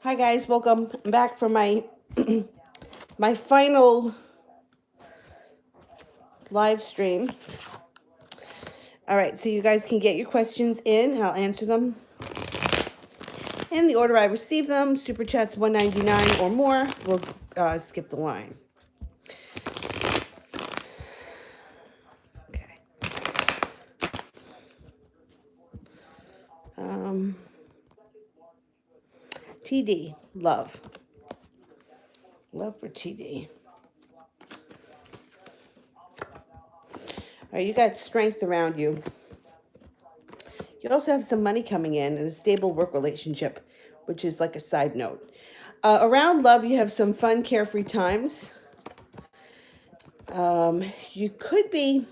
Hi guys, welcome back for my my final live stream. All right, so you guys can get your questions in and I'll answer them in the order I receive them. Super chats $1.99 or more. We'll skip the line. Okay. TD, love. Love for TD. All right, you got strength around you. You also have some money coming in and a stable work relationship, which is like a side note. Around love, you have some fun, carefree times. You could be,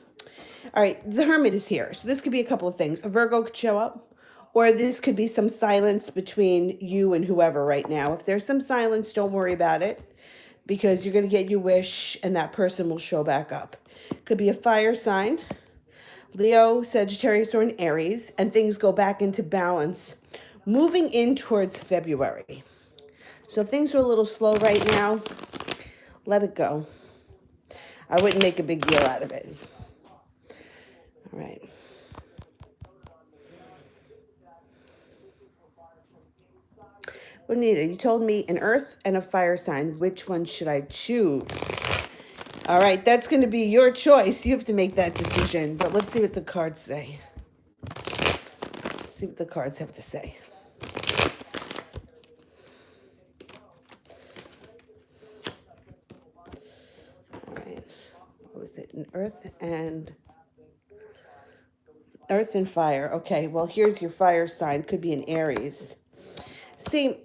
all right, the Hermit is here. So this could be a couple of things. A Virgo could show up, or this could be some silence between you and whoever right now. If there's some silence, don't worry about it because you're going to get your wish and that person will show back up. Could be a fire sign, Leo, Sagittarius, or an Aries, and things go back into balance moving in towards February. So if things are a little slow right now, let it go. I wouldn't make a big deal out of it. All right. Bonita, you told me an earth and a fire sign. Which one should I choose? All right, that's going to be your choice. You have to make that decision. But let's see what the cards say. Let's see what the cards have to say. All right. What was it? An earth and fire. Okay, well, here's your fire sign. Could be an Aries. See,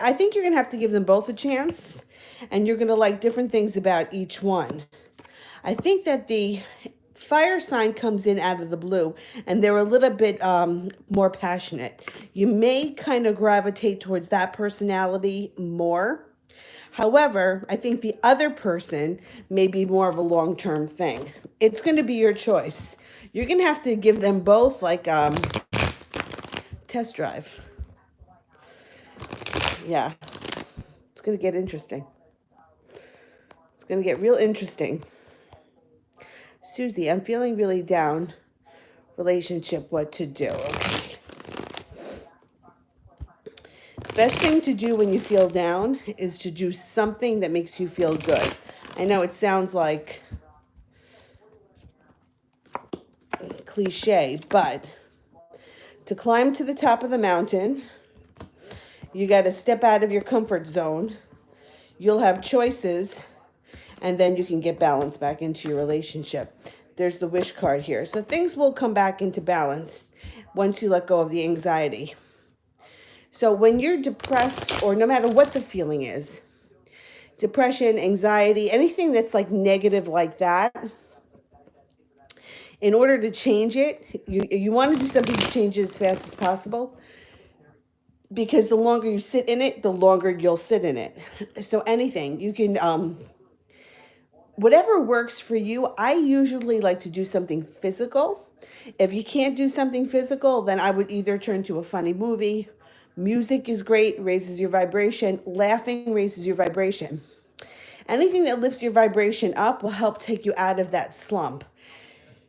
I think you're going to have to give them both a chance, and you're going to like different things about each one. I think that the fire sign comes in out of the blue, and they're a little bit more passionate. You may kind of gravitate towards that personality more. However, I think the other person may be more of a long-term thing. It's going to be your choice. You're going to have to give them both like test drive. Yeah, it's going to get interesting. It's going to get real interesting. Susie, I'm feeling really down. Relationship, what to do. Okay. Best thing to do when you feel down is to do something that makes you feel good. I know it sounds like cliche, but to climb to the top of the mountain, you got to step out of your comfort zone. You'll have choices, and then you can get balance back into your relationship. There's the wish card here. So things will come back into balance once you let go of the anxiety. So when you're depressed, or no matter what the feeling is, depression, anxiety, anything that's like negative like that, in order to change it, you want to do something to change it as fast as possible, because the longer you sit in it, the longer you'll sit in it. So anything you can, whatever works for you. I usually like to do something physical. If you can't do something physical, then I would either turn to a funny movie. Music is great, raises your vibration. Laughing raises your vibration. Anything that lifts your vibration up will help take you out of that slump.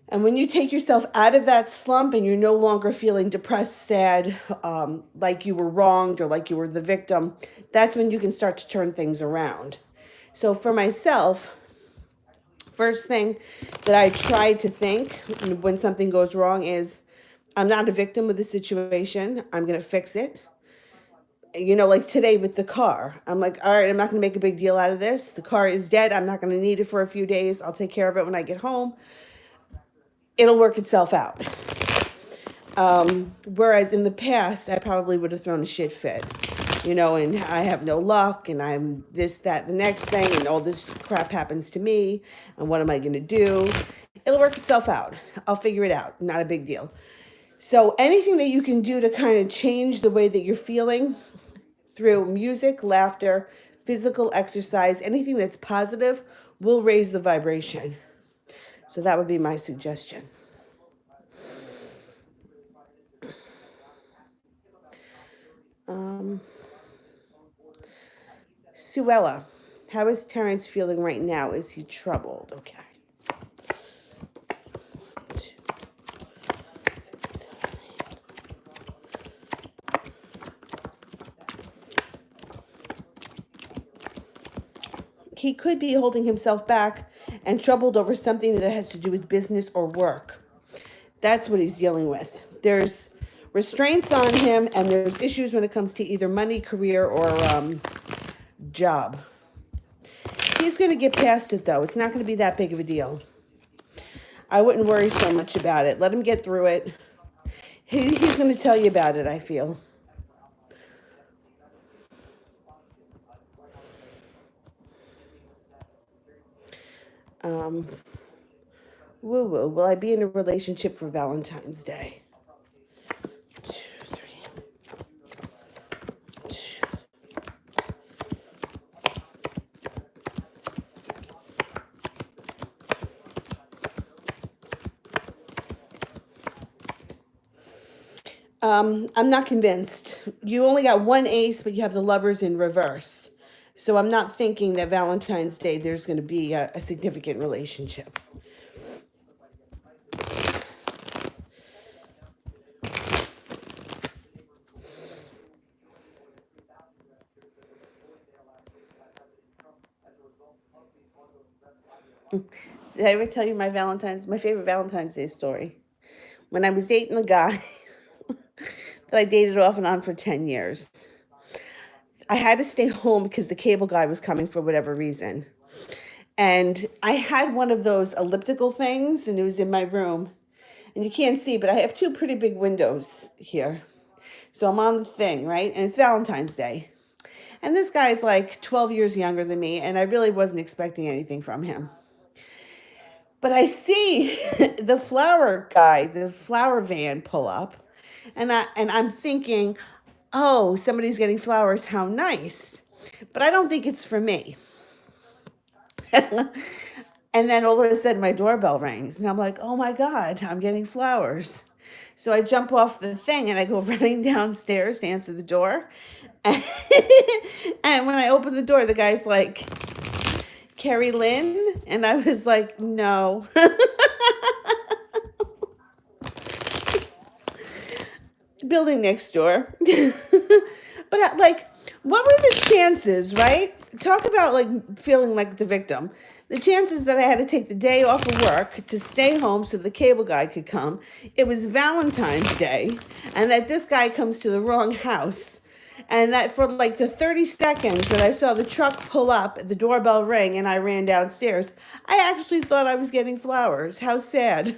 And when you take yourself out of that slump and you're no longer feeling depressed, sad, like you were wronged or like you were the victim, that's when you can start to turn things around. So for myself, first thing that I try to think when something goes wrong is, I'm not a victim of the situation. I'm going to fix it. You know, like today with the car, I'm like, all right, I'm not going to make a big deal out of this. The car is dead. I'm not going to need it for a few days. I'll take care of it when I get home. It'll work itself out. Whereas in the past, I probably would have thrown a shit fit, you know, and I have no luck and I'm this, that, the next thing, and all this crap happens to me. And what am I going to do? It'll work itself out. I'll figure it out. Not a big deal. So anything that you can do to kind of change the way that you're feeling through music, laughter, physical exercise, anything that's positive will raise the vibration. So that would be my suggestion. Suella, how is Terrence feeling right now? Is he troubled? Okay. 1, 2, 6, 7, 8. He could be holding himself back and troubled over something that has to do with business or work. That's what he's dealing with. There's restraints on him, and there's issues when it comes to either money, career, or job. He's going to get past it, though. It's not going to be that big of a deal. I wouldn't worry so much about it. Let him get through it. He's going to tell you about it, I feel. Woo-woo. Will I be in a relationship for Valentine's Day? 2, 3. 2. I'm not convinced. You only got one ace, but you have the lovers in reverse. So I'm not thinking that Valentine's Day there's going to be a significant relationship. Did I ever tell you my favorite Valentine's Day story? When I was dating a guy that I dated off and on for 10 years. I had to stay home because the cable guy was coming for whatever reason. And I had one of those elliptical things, and it was in my room. And you can't see, but I have two pretty big windows here. So I'm on the thing, right? And it's Valentine's Day. And this guy's like 12 years younger than me, and I really wasn't expecting anything from him. But I see the flower guy, the flower van pull up, and I'm thinking, oh, somebody's getting flowers, how nice. But I don't think it's for me. And then all of a sudden my doorbell rings, and I'm like, oh my God, I'm getting flowers. So I jump off the thing and I go running downstairs to answer the door. And, and when I open the door, the guy's like, Carrie Lynn? And I was like, no. Building next door. But like, what were the chances, right? Talk about like feeling like the victim. The chances that I had to take the day off of work to stay home so the cable guy could come. It was Valentine's Day, and that this guy comes to the wrong house. And that for like the 30 seconds that I saw the truck pull up, the doorbell ring, and I ran downstairs, I actually thought I was getting flowers. How sad.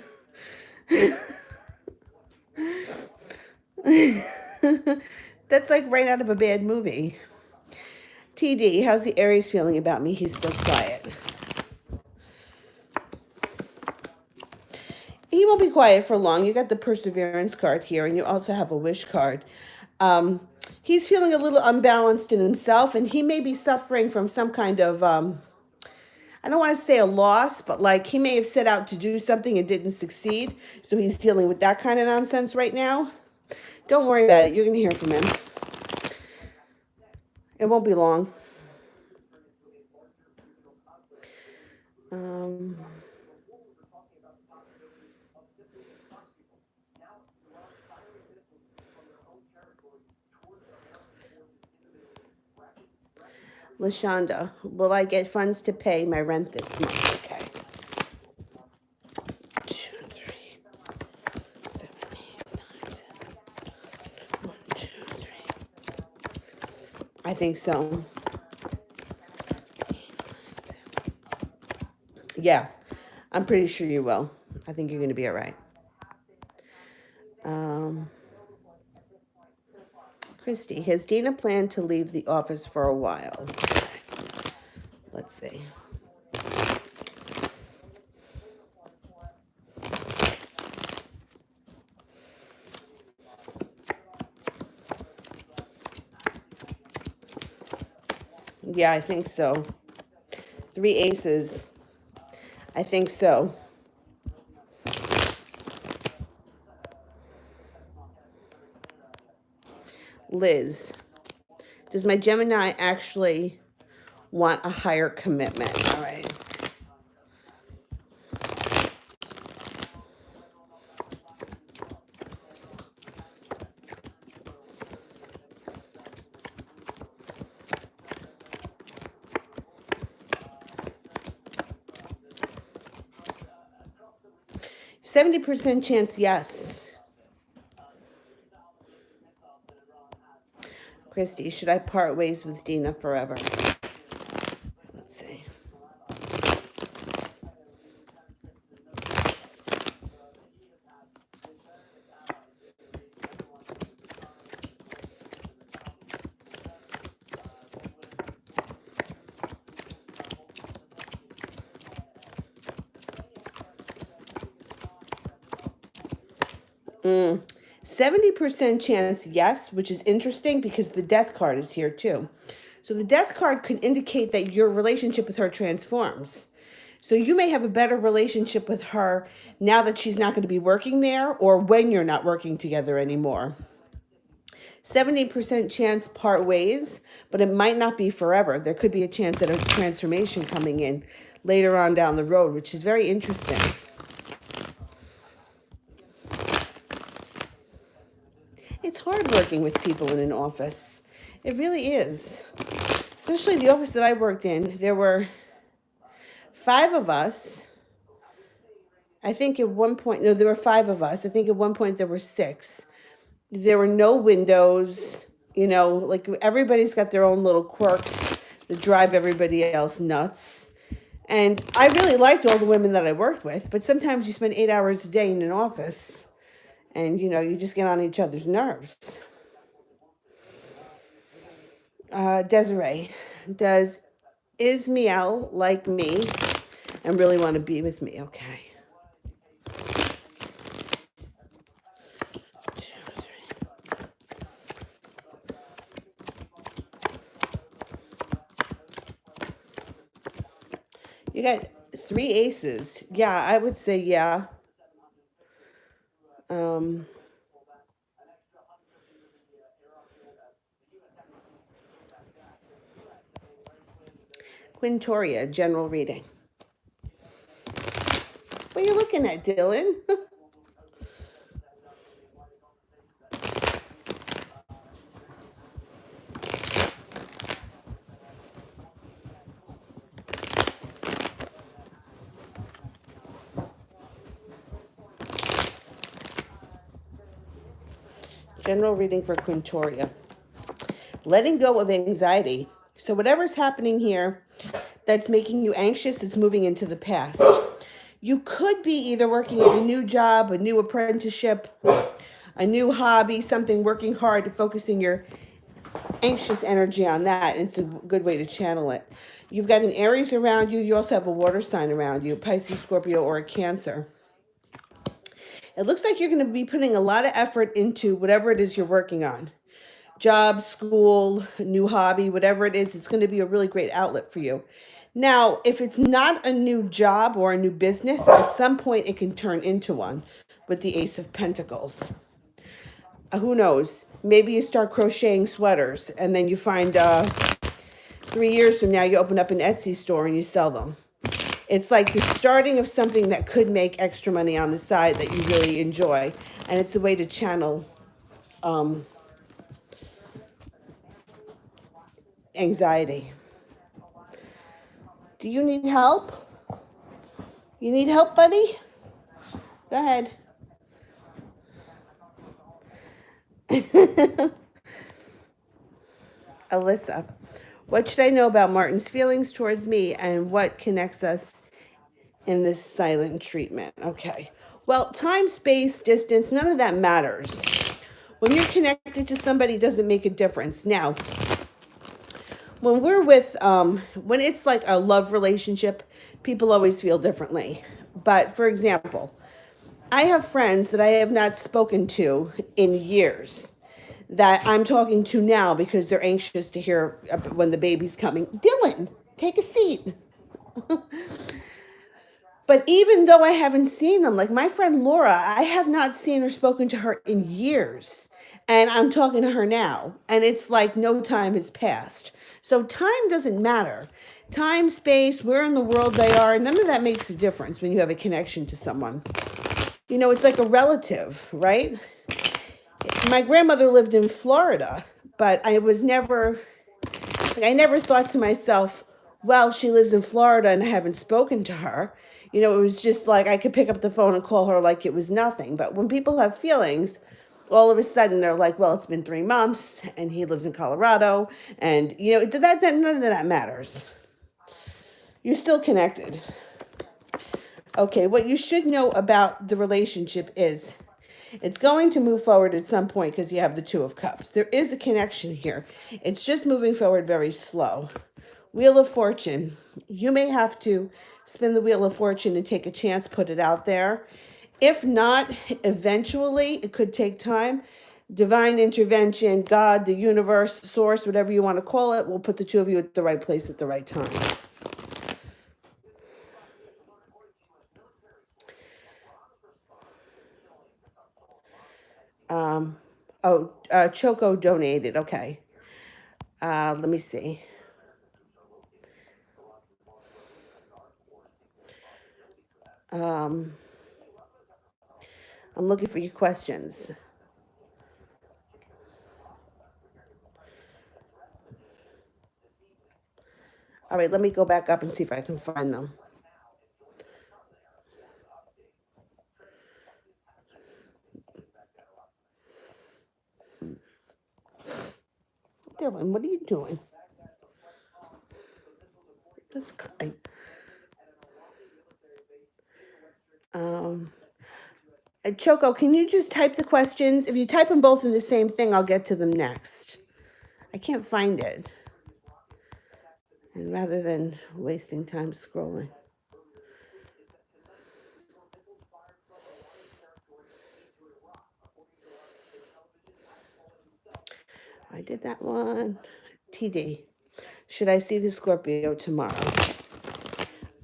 That's like right out of a bad movie. TD, how's the Aries feeling about me? He's still quiet. He won't be quiet for long. You got the Perseverance card here, and you also have a Wish card. He's feeling a little unbalanced in himself, and he may be suffering from some kind of, I don't want to say a loss, but like he may have set out to do something and didn't succeed. So he's dealing with that kind of nonsense right now. Don't worry about it. You're going to hear from him. It won't be long. LaShonda, will I get funds to pay my rent this month? Okay. 2, 3, 7, 8, 9, 10. 1, 2, 3. I think so. Yeah, I'm pretty sure you will. I think you're going to be all right. Christy, has Dina planned to leave the office for a while? Let's see. Yeah, I think so. 3 aces. I think so. Liz, does my Gemini actually want a higher commitment. All right. %70 chance yes. Christy, should I part ways with Dina forever? Let's see. Mm. 70% chance yes, which is interesting because the death card is here too. So the death card could indicate that your relationship with her transforms. So you may have a better relationship with her now that she's not going to be working there or when you're not working together anymore. 70% chance part ways, but it might not be forever. There could be a chance that a transformation coming in later on down the road, which is very interesting. It's hard working with people in an office. It really is. Especially the office that I worked in. There were 5 of us. I think at one point, no, there were 5 of us. I think at one point there were 6. There were no windows, like everybody's got their own little quirks that drive everybody else nuts. And I really liked all the women that I worked with, but sometimes you spend 8 hours a day in an office and, you just get on each other's nerves. Desiree, does Ismael like me and really want to be with me? Okay. 2, 3. You got 3 aces. Yeah, I would say yeah. Quintoria, general reading. What are you looking at, Dylan? General reading for Quintoria. Letting go of anxiety. So whatever's happening here that's making you anxious, it's moving into the past. You could be either working at a new job, a new apprenticeship, a new hobby, something, working hard, focusing your anxious energy on that. And it's a good way to channel it. You've got an Aries around you. You also have a water sign around you, Pisces, Scorpio, or a Cancer. It looks like you're going to be putting a lot of effort into whatever it is you're working on. Job, school, new hobby, whatever it is, it's going to be a really great outlet for you. Now, if it's not a new job or a new business, at some point it can turn into one with the Ace of Pentacles. Who knows? Maybe you start crocheting sweaters and then you find 3 years from now you open up an Etsy store and you sell them. It's like the starting of something that could make extra money on the side that you really enjoy. And it's a way to channel anxiety. Do you need help? You need help, buddy? Go ahead. Alyssa, what should I know about Martin's feelings towards me and what connects us in this silent treatment? Okay. Well, time, space, distance, none of that matters. When you're connected to somebody, it doesn't make a difference. Now, when we're with, when it's like a love relationship, people always feel differently. But for example, I have friends that I have not spoken to in years that I'm talking to now because they're anxious to hear when the baby's coming. Dylan, take a seat. But even though I haven't seen them, like my friend Laura, I have not seen or spoken to her in years. And I'm talking to her now, and it's like no time has passed. So time doesn't matter. Time, space, where in the world they are, none of that makes a difference when you have a connection to someone. You know, it's like a relative, right? My grandmother lived in Florida, but I was never, like, I never thought to myself, well, she lives in Florida and I haven't spoken to her. You know, it was just like I could pick up the phone and call her like it was nothing. But when people have feelings, all of a sudden they're like, well, it's been 3 months and he lives in Colorado. And, you know, none of that matters. You're still connected. Okay, what you should know about the relationship is it's going to move forward at some point because you have the Two of Cups. There is a connection here. It's just moving forward very slow. Wheel of Fortune. You may have to spin the Wheel of Fortune and take a chance, put it out there. If not, eventually, it could take time. Divine intervention, God, the universe, source, whatever you want to call it, will put the two of you at the right place at the right time. Choco donated. Okay. Let me see. I'm looking for your questions. All right, let me go back up and see if I can find them. Dylan, what are you doing? This guy. Choco, can you just type the questions? If you type them both in the same thing, I'll get to them next. I can't find it. And rather than wasting time scrolling. I did that one. TD. Should I see the Scorpio tomorrow?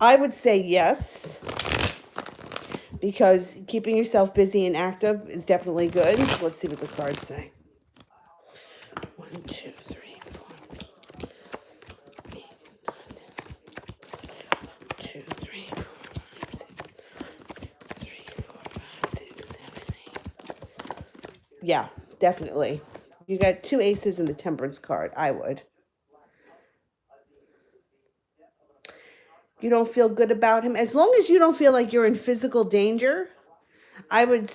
I would say yes, because keeping yourself busy and active is definitely good. Let's see what the cards say. 1, 2, 3, 4, 8, 2, 3, 4, 5, 6, 3, 4, 5, 6, 7, 8. Yeah, definitely. You got 2 aces in the Temperance card. I would. You don't feel good about him. As long as you don't feel like you're in physical danger, I would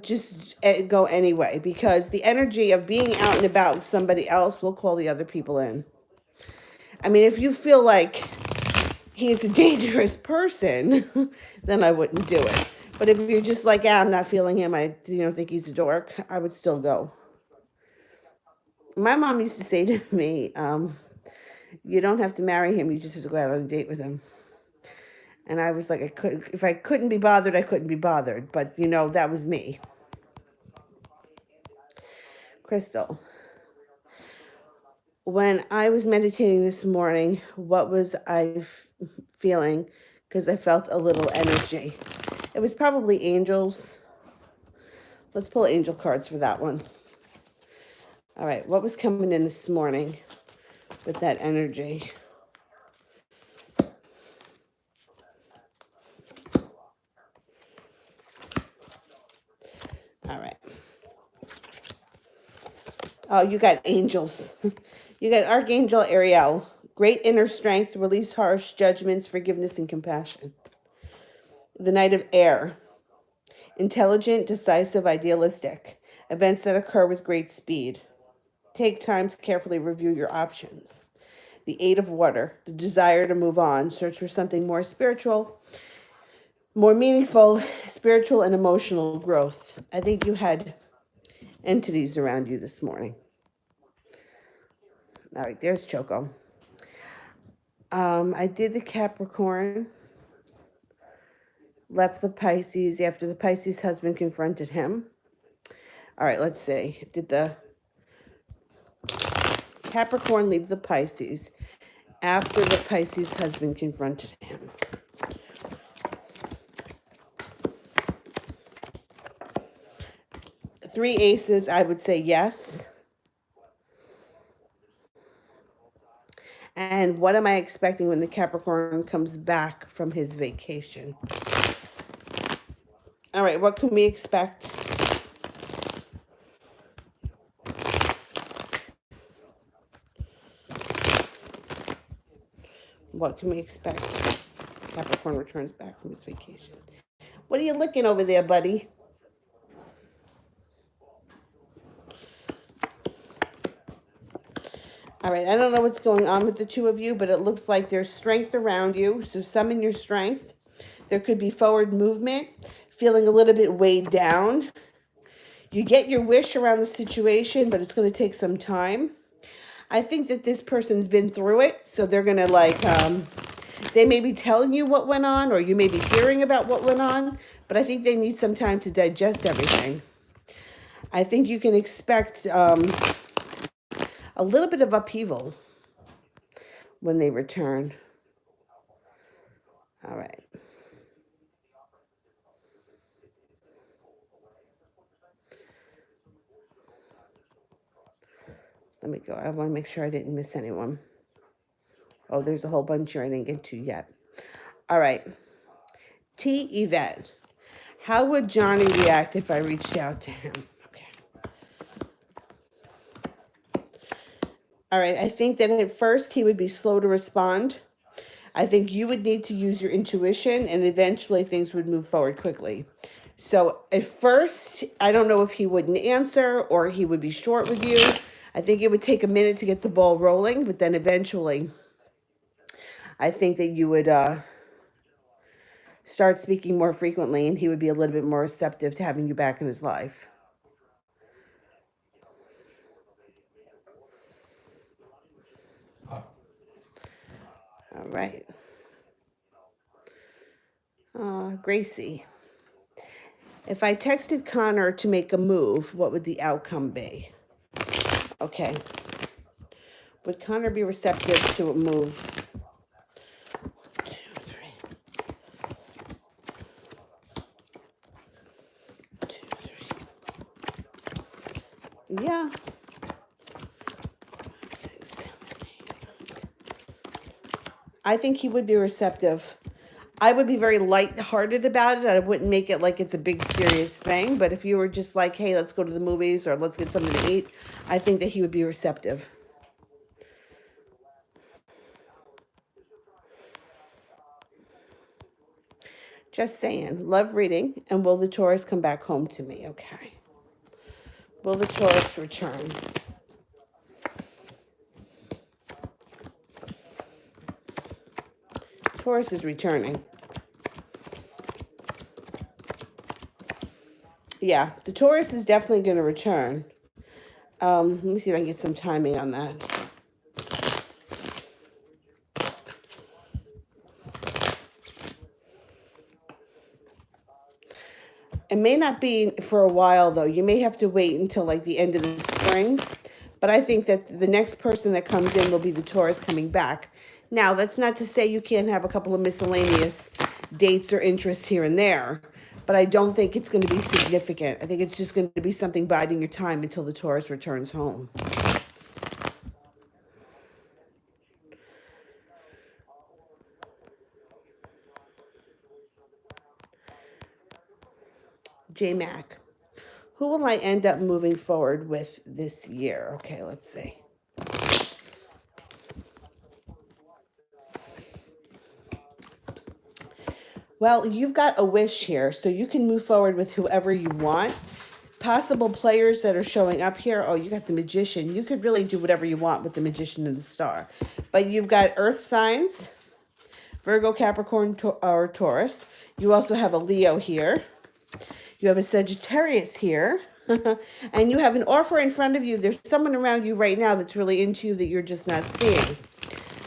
just go anyway, because the energy of being out and about with somebody else will call the other people in. I mean, if you feel like he's a dangerous person, then I wouldn't do it. But if you're just like, I'm not feeling him, I think he's a dork, I would still go. My mom used to say to me, you don't have to marry him, you just have to go out on a date with him. And I was like, if I couldn't be bothered, I couldn't be bothered. But, that was me. Crystal. When I was meditating this morning, what was I feeling? Because I felt a little energy. It was probably angels. Let's pull angel cards for that one. All right, what was coming in this morning with that energy? All right. Oh, you got angels. You got Archangel Ariel. Great inner strength, release harsh judgments, forgiveness, and compassion. The Knight of Air. Intelligent, decisive, idealistic. Events that occur with great speed. Take time to carefully review your options. The Eight of Water. The desire to move on. Search for something more spiritual, more meaningful, spiritual and emotional growth. I think you had entities around you this morning. All right, there's Choco. I did the Capricorn, left the Pisces after the Pisces husband confronted him. All right, let's see. Did the Capricorn leave the Pisces after the Pisces husband confronted him? Three aces, I would say yes. And what am I expecting when the Capricorn comes back from his vacation? All right, what can we expect? What can we expect? Capricorn returns back from his vacation. What are you looking over there, buddy? All right, I don't know what's going on with the two of you, but it looks like there's strength around you. So summon your strength. There could be forward movement, feeling a little bit weighed down. You get your wish around the situation, but it's going to take some time. I think that this person's been through it, so they're going to they may be telling you what went on, or you may be hearing about what went on, but I think they need some time to digest everything. I think you can expect a little bit of upheaval when they return. All right. Let me go. I want to make sure I didn't miss anyone. Oh, there's a whole bunch here I didn't get to yet. All right. T. Yvette. How would Johnny react if I reached out to him? Okay. All right. I think that at first he would be slow to respond. I think you would need to use your intuition, and eventually things would move forward quickly. So at first, I don't know if he wouldn't answer or he would be short with you. I think it would take a minute to get the ball rolling, but then eventually I think that you would start speaking more frequently, and he would be a little bit more receptive to having you back in his life. All right. Gracie. If I texted Connor to make a move, what would the outcome be? Okay. Would Connor be receptive to a move? 2, 3. 2, 3. Yeah. 6, 7, 8. I think he would be receptive. I would be very lighthearted about it. I wouldn't make it like it's a big serious thing. But if you were just like, hey, let's go to the movies or let's get something to eat, I think that he would be receptive. Just saying. Love reading. And will the Taurus come back home to me? Okay. Will the Taurus return? Taurus is returning. Yeah, the Taurus is definitely going to return. Let me see if I can get some timing on that. It may not be for a while, though. You may have to wait until like the end of the spring. But I think that the next person that comes in will be the Taurus coming back. Now, that's not to say you can't have a couple of miscellaneous dates or interests here and there. But I don't think it's going to be significant. I think it's just going to be something biding your time until the Taurus returns home. J Mac. Who will I end up moving forward with this year? Okay, let's see. Well, you've got a wish here, so you can move forward with whoever you want. Possible players that are showing up here. Oh, you got the Magician. You could really do whatever you want with the Magician and the Star. But you've got Earth signs, Virgo, Capricorn, or Taurus. You also have a Leo here. You have a Sagittarius here. And you have an offer in front of you. There's someone around you right now that's really into you that you're just not seeing.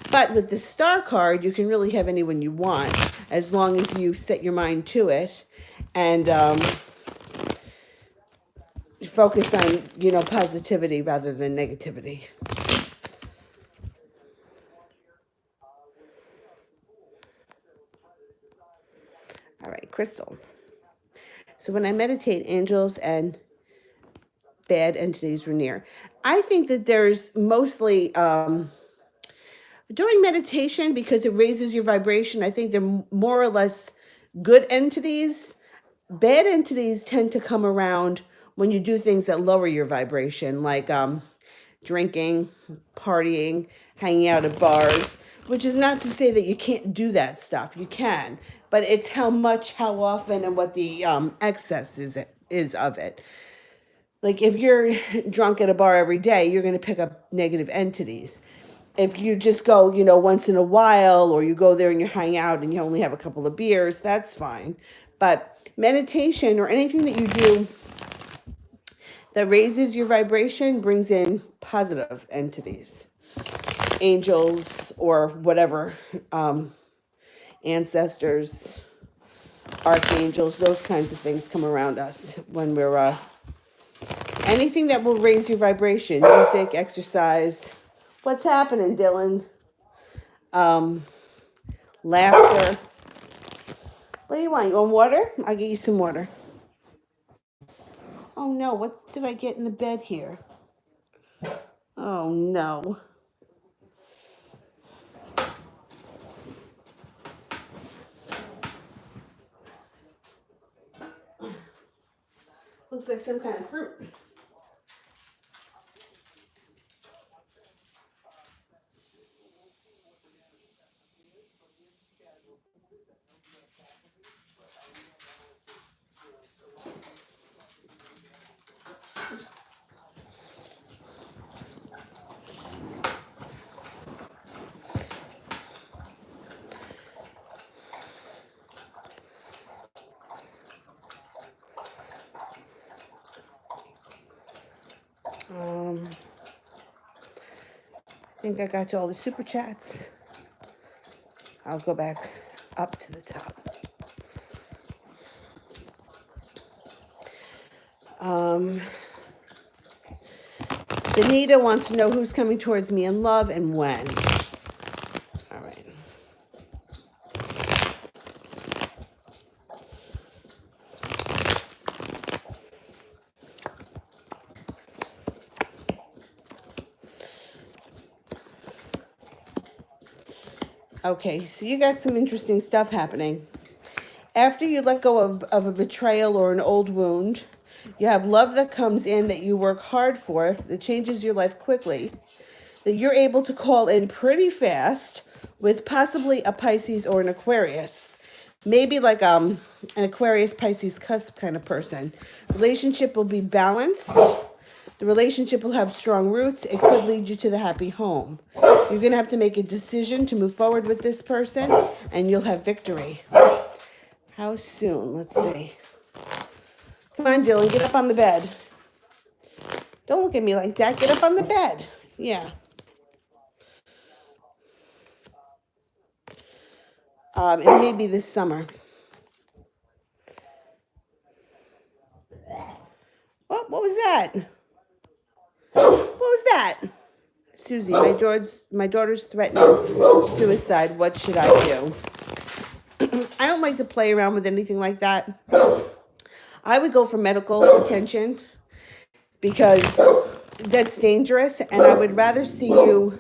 But with the Star card, you can really have anyone you want as long as you set your mind to it and focus on, positivity rather than negativity. All right, Crystal. So when I meditate, angels and bad entities were near. I think that there's mostly during meditation, because it raises your vibration, I think they're more or less good entities. Bad entities tend to come around when you do things that lower your vibration, like drinking, partying, hanging out at bars, which is not to say that you can't do that stuff. You can, but it's how much, how often, and what the excess is of it. Like if you're drunk at a bar every day, you're going to pick up negative entities. If you just go, once in a while, or you go there and you hang out and you only have a couple of beers, that's fine. But meditation or anything that you do that raises your vibration brings in positive entities, angels or whatever, ancestors, archangels, those kinds of things come around us when we're anything that will raise your vibration, music, exercise. What's happening, Dylan? Laughter. What do you want? You want water? I'll get you some water. Oh no, what did I get in the bed here? Oh no. Looks like some kind of fruit. I think I got to all the super chats. I'll go back up to the top. Benita wants to know who's coming towards me in love and when. All right. Okay, so you got some interesting stuff happening. After you let go of a betrayal or an old wound, you have love that comes in that you work hard for, that changes your life quickly, that you're able to call in pretty fast with possibly a Pisces or an Aquarius. Maybe like an Aquarius, Pisces cusp kind of person. Relationship will be balanced. The relationship will have strong roots. It could lead you to the happy home. You're going to have to make a decision to move forward with this person, and you'll have victory. How soon? Let's see. Come on, Dylan, get up on the bed. Don't look at me like that. Get up on the bed. Yeah. It may be this summer. Oh, what was that? What was that? Susie, my daughter's threatening suicide. What should I do? I don't like to play around with anything like that. I would go for medical attention because that's dangerous, and I would rather see you,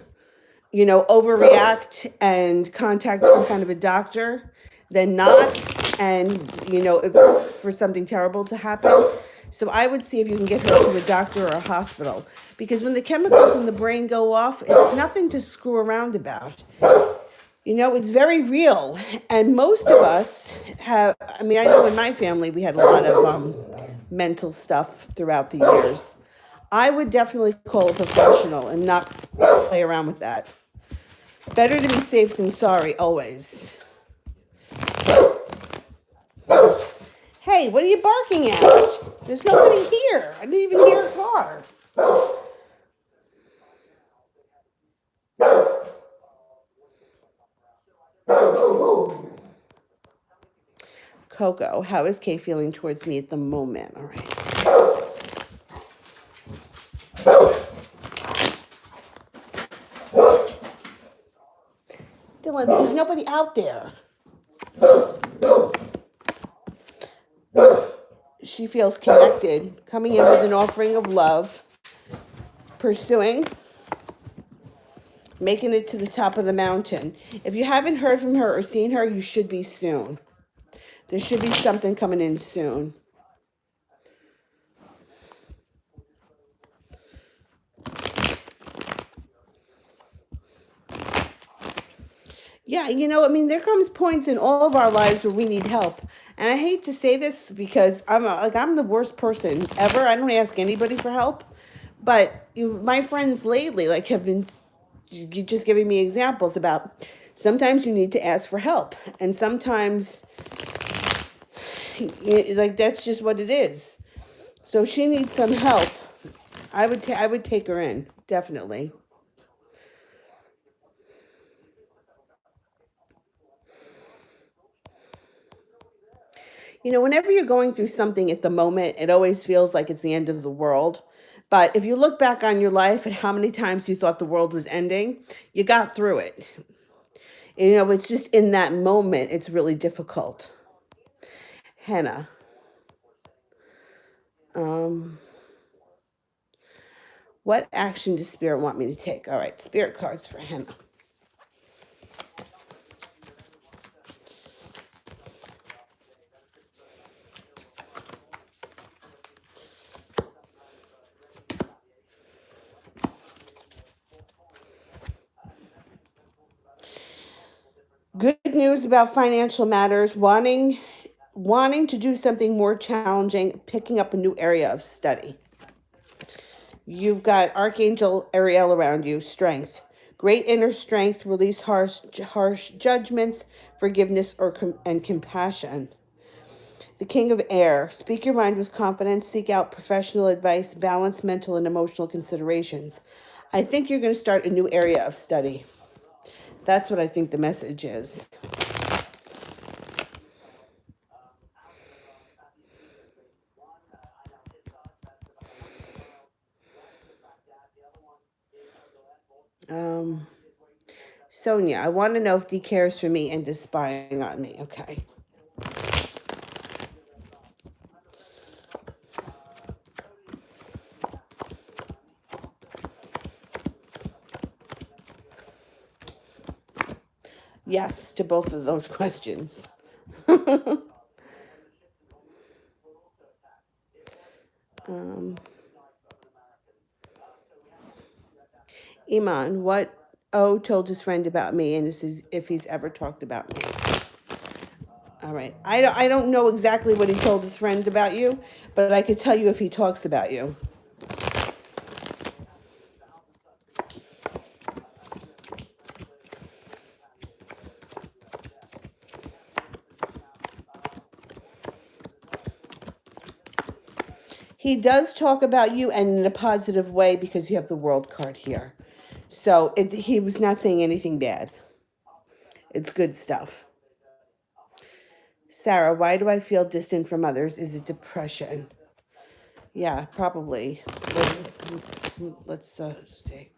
overreact and contact some kind of a doctor than not, and, if, for something terrible to happen. So I would see if you can get her to a doctor or a hospital, because when the chemicals in the brain go off, it's nothing to screw around about. It's very real. And most of us have, I know in my family we had a lot of mental stuff throughout the years. I would definitely call a professional and not play around with that. Better to be safe than sorry, always. Hey, what are you barking at? There's nobody here. I didn't even hear a car. Coco, how is Kay feeling towards me at the moment? All right. Dylan, there's nobody out there. she feels connected, coming in with an offering of love, pursuing, making it to the top of the mountain. If you haven't heard from her or seen her, you should be soon. There should be something coming in soon. Yeah, I mean, there comes points in all of our lives where we need help. And I hate to say this because I'm the worst person ever. I don't ask anybody for help. But my friends lately have been just giving me examples about sometimes you need to ask for help, and sometimes that's just what it is. So she needs some help. I would take her in, definitely. Whenever you're going through something at the moment, it always feels like it's the end of the world. But if you look back on your life and how many times you thought the world was ending, you got through it. It's just in that moment, it's really difficult. Henna. Um, what action does Spirit want me to take? All right, Spirit cards for Henna. Good news about financial matters, wanting to do something more challenging, picking up a new area of study. You've got Archangel Ariel around you, strength. Great inner strength, release harsh judgments, forgiveness and compassion. The King of Air, speak your mind with confidence, seek out professional advice, balance mental and emotional considerations. I think you're going to start a new area of study. That's what I think the message is. Sonia, I want to know if D cares for me and is spying on me. Okay. Yes to both of those questions. Iman, what O told his friend about me, and this is if he's ever talked about me. All right. I don't know exactly what he told his friend about you, but I could tell you if he talks about you. He does talk about you, and in a positive way, because you have the World card here. So he was not saying anything bad. It's good stuff. Sarah, why do I feel distant from others? Is it depression? Yeah, probably. Let's see.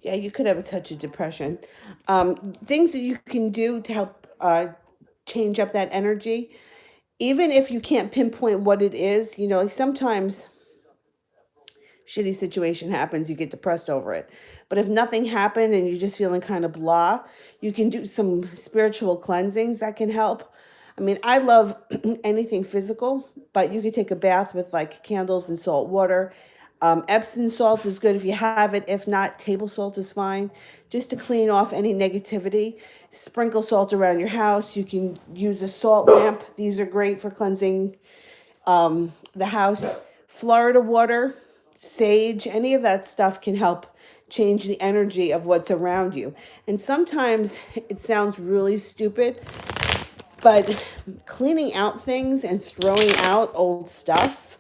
Yeah, you could have a touch of depression. Things that you can do to help change up that energy, even if you can't pinpoint what it is, sometimes shitty situation happens, you get depressed over it. But if nothing happened and you're just feeling kind of blah, you can do some spiritual cleansings that can help. I mean, I love anything physical, but you could take a bath with candles and salt water. Epsom salt is good if you have it. If not, table salt is fine, just to clean off any negativity. Sprinkle salt around your house. You can use a salt lamp. These are great for cleansing the house. Florida water, sage, any of that stuff can help change the energy of what's around you. And sometimes it sounds really stupid, but cleaning out things and throwing out old stuff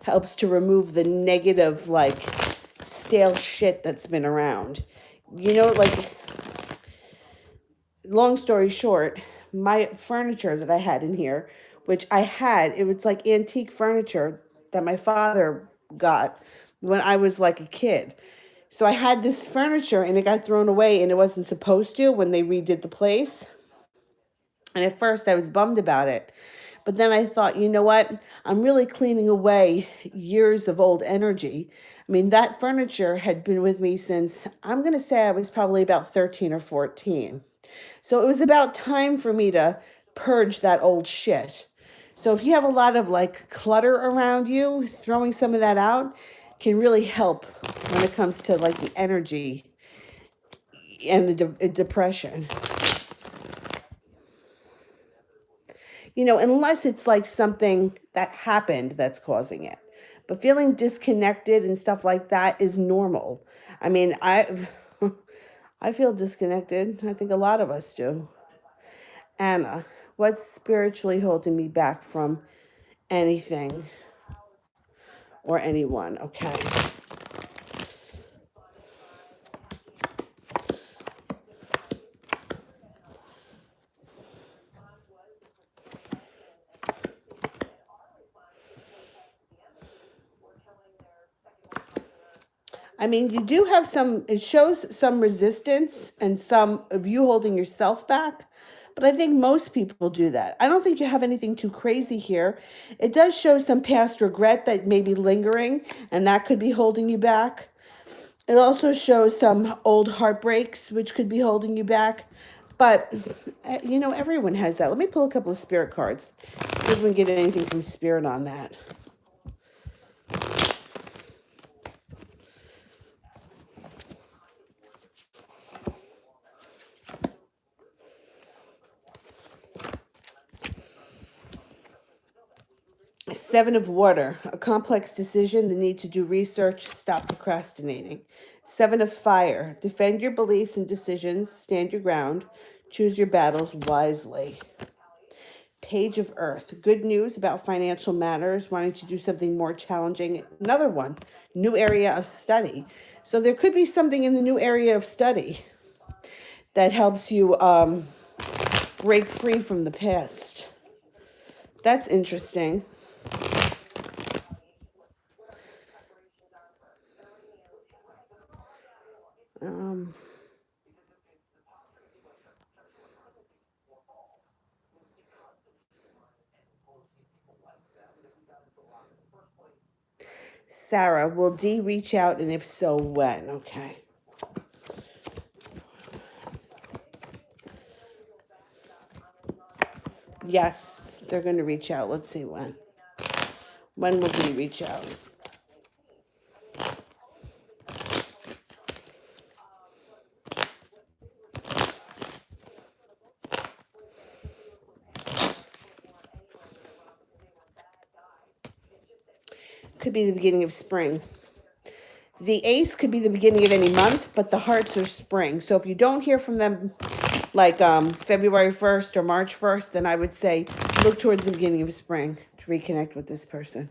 helps to remove the negative, stale shit that's been around. Long story short, my furniture that I had in here, which it was like antique furniture that my father got when I was like a kid. So I had this furniture and it got thrown away and it wasn't supposed to when they redid the place. And at first I was bummed about it. But then I thought, you know what? I'm really cleaning away years of old energy. I mean, that furniture had been with me since I'm going to say I was probably about 13 or 14. So it was about time for me to purge that old shit. So if you have a lot of like clutter around you, throwing some of that out can really help when it comes to like the energy and the depression. You know, unless it's like something that happened that's causing it. But feeling disconnected and stuff like that is normal. I mean, I feel disconnected. I think a lot of us do. Anna, what's spiritually holding me back from anything or anyone? Okay. I mean, you do have some, it shows some resistance and some of you holding yourself back, but I think most people do that. I don't think you have anything too crazy here. It does show some past regret that may be lingering, and that could be holding you back. It also shows some old heartbreaks, which could be holding you back. But, you know, everyone has that. Let me pull a couple of spirit cards. See if we can get anything from spirit on that. Seven of water, a complex decision, the need to do research, stop procrastinating. Seven of fire, defend your beliefs and decisions, stand your ground, choose your battles wisely. Page of earth, good news about financial matters, wanting to do something more challenging. Another one, new area of study. So there could be something in the new area of study that helps you break free from the past. That's interesting. Sarah, will Dee reach out, and if so, when? Okay. Yes, they're going to reach out. Let's see when. When will Dee reach out? Could be the beginning of spring. The ace could be the beginning of any month, but the hearts are spring. So if you don't hear from them like February 1st or March 1st, then I would say look towards the beginning of spring to reconnect with this person.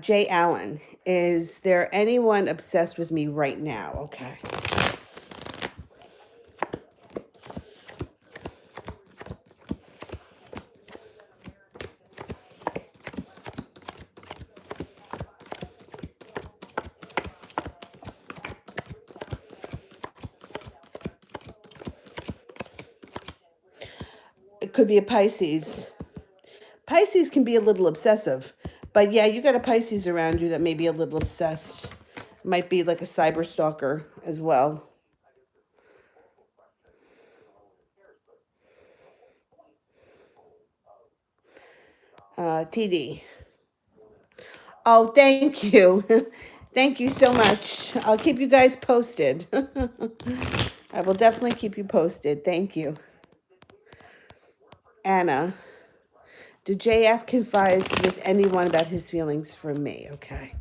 Jay Allen, is there anyone obsessed with me right now? Okay. It could be a Pisces. Pisces can be a little obsessive, but yeah, you got a Pisces around you that may be a little obsessed. Might be like a cyber stalker as well. TD. Oh, thank you. Thank you so much. I'll keep you guys posted. I will definitely keep you posted. Thank you. Anna. Do JF confide with anyone about his feelings for me? Okay.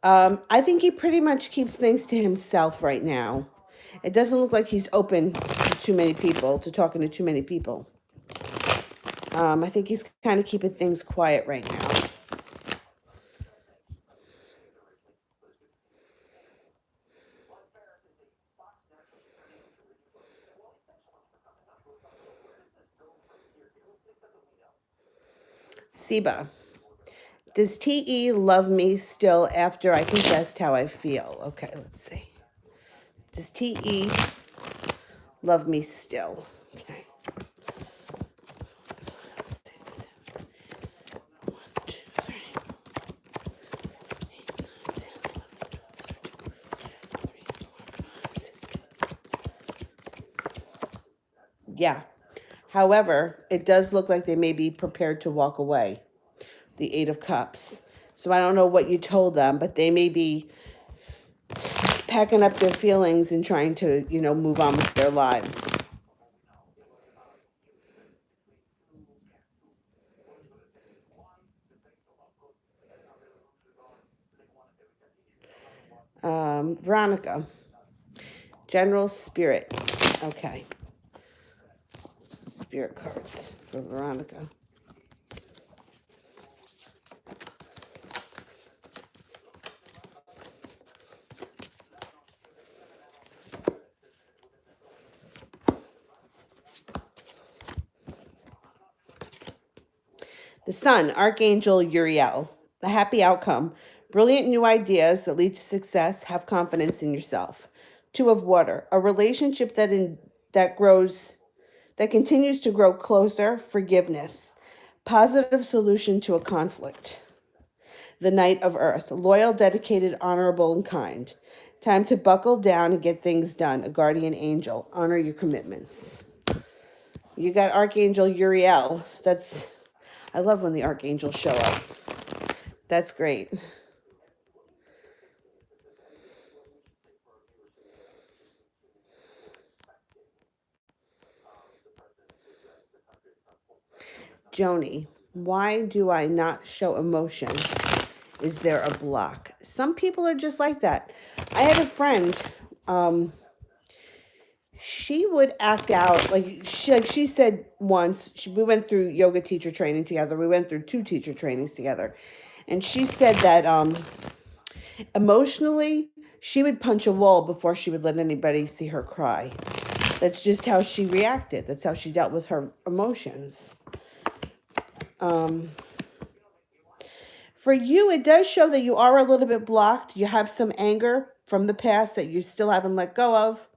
I think he pretty much keeps things to himself right now. It doesn't look like he's open to too many people, to talking to too many people. I think he's kind of keeping things quiet right now. Siba, does TE love me still after I confessed how I feel? Okay, let's see. Does TE love me still? Okay. 6, 7, 1, 2, 3, 8, 9, 10, 11, 12, 13, 14, 15, 16. Yeah. However, it does look like they may be prepared to walk away. The Eight of Cups. So I don't know what you told them, but they may be packing up their feelings and trying to, move on with their lives. Veronica, General Spirit. Okay. Spirit cards for Veronica. The Sun, Archangel Uriel. The happy outcome. Brilliant new ideas that lead to success. Have confidence in yourself. Two of Water. A relationship that grows, that continues to grow closer. Forgiveness. Positive solution to a conflict. The Knight of Earth. Loyal, dedicated, honorable, and kind. Time to buckle down and get things done. A guardian angel. Honor your commitments. You got Archangel Uriel. I love when the archangels show up. That's great. Joni, why do I not show emotion? Is there a block? Some people are just like that. I had a friend, she would act out she said once, we went through yoga teacher training together. We went through 2 teacher trainings together. And she said that emotionally, she would punch a wall before she would let anybody see her cry. That's just how she reacted. That's how she dealt with her emotions. For you, it does show that you are a little bit blocked. You have some anger from the past that you still haven't let go of.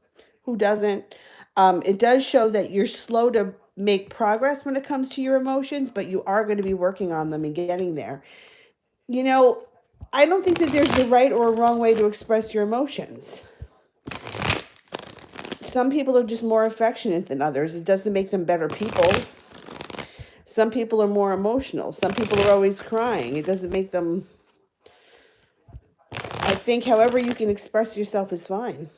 Who doesn't? It does show that you're slow to make progress when it comes to your emotions, but you are going to be working on them and getting there. I don't think that there's the right or wrong way to express your emotions. Some people are just more affectionate than others. It doesn't make them better people. Some people are more emotional. Some people are always crying. It doesn't make them... I think however you can express yourself is fine.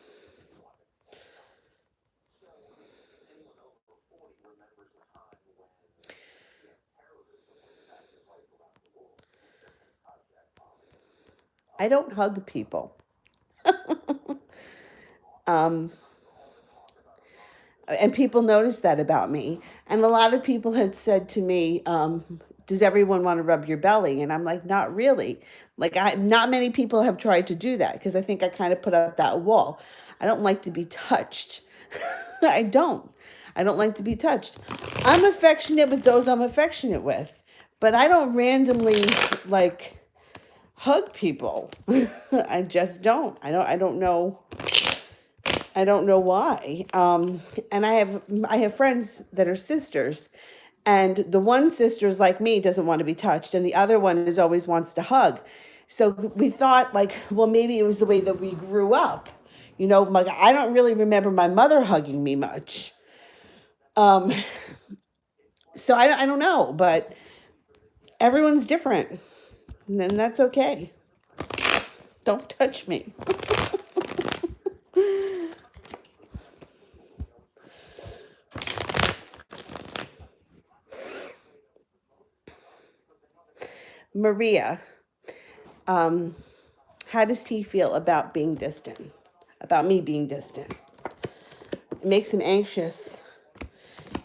I don't hug people. And people notice that about me. And a lot of people had said to me, does everyone want to rub your belly? And I'm like, not really. Not many people have tried to do that because I think I kind of put up that wall. I don't like to be touched. I don't. I don't like to be touched. I'm affectionate with those I'm affectionate with, but I don't randomly hug people. I just don't. I don't know. I don't know why. And I have friends that are sisters, and the one sister's like me, doesn't want to be touched, and the other one is always wants to hug. So we thought well, maybe it was the way that we grew up. I don't really remember my mother hugging me much. So I don't know, but everyone's different, and that's okay. Don't touch me. Maria, How does T feel about being distant? About me being distant? It makes him anxious.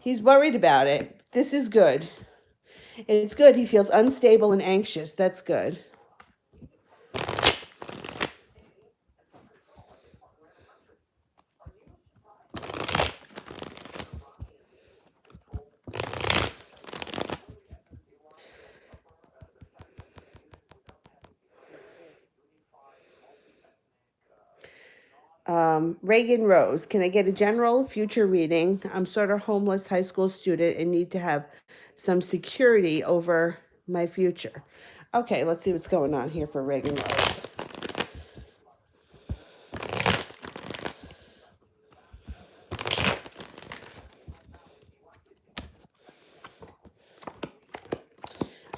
He's worried about it. This is good. It's good. He feels unstable and anxious. That's good. Reagan Rose, can I get a general future reading? I'm sort of homeless high school student and need to have some security over my future. Okay, let's see what's going on here for Reagan Rose.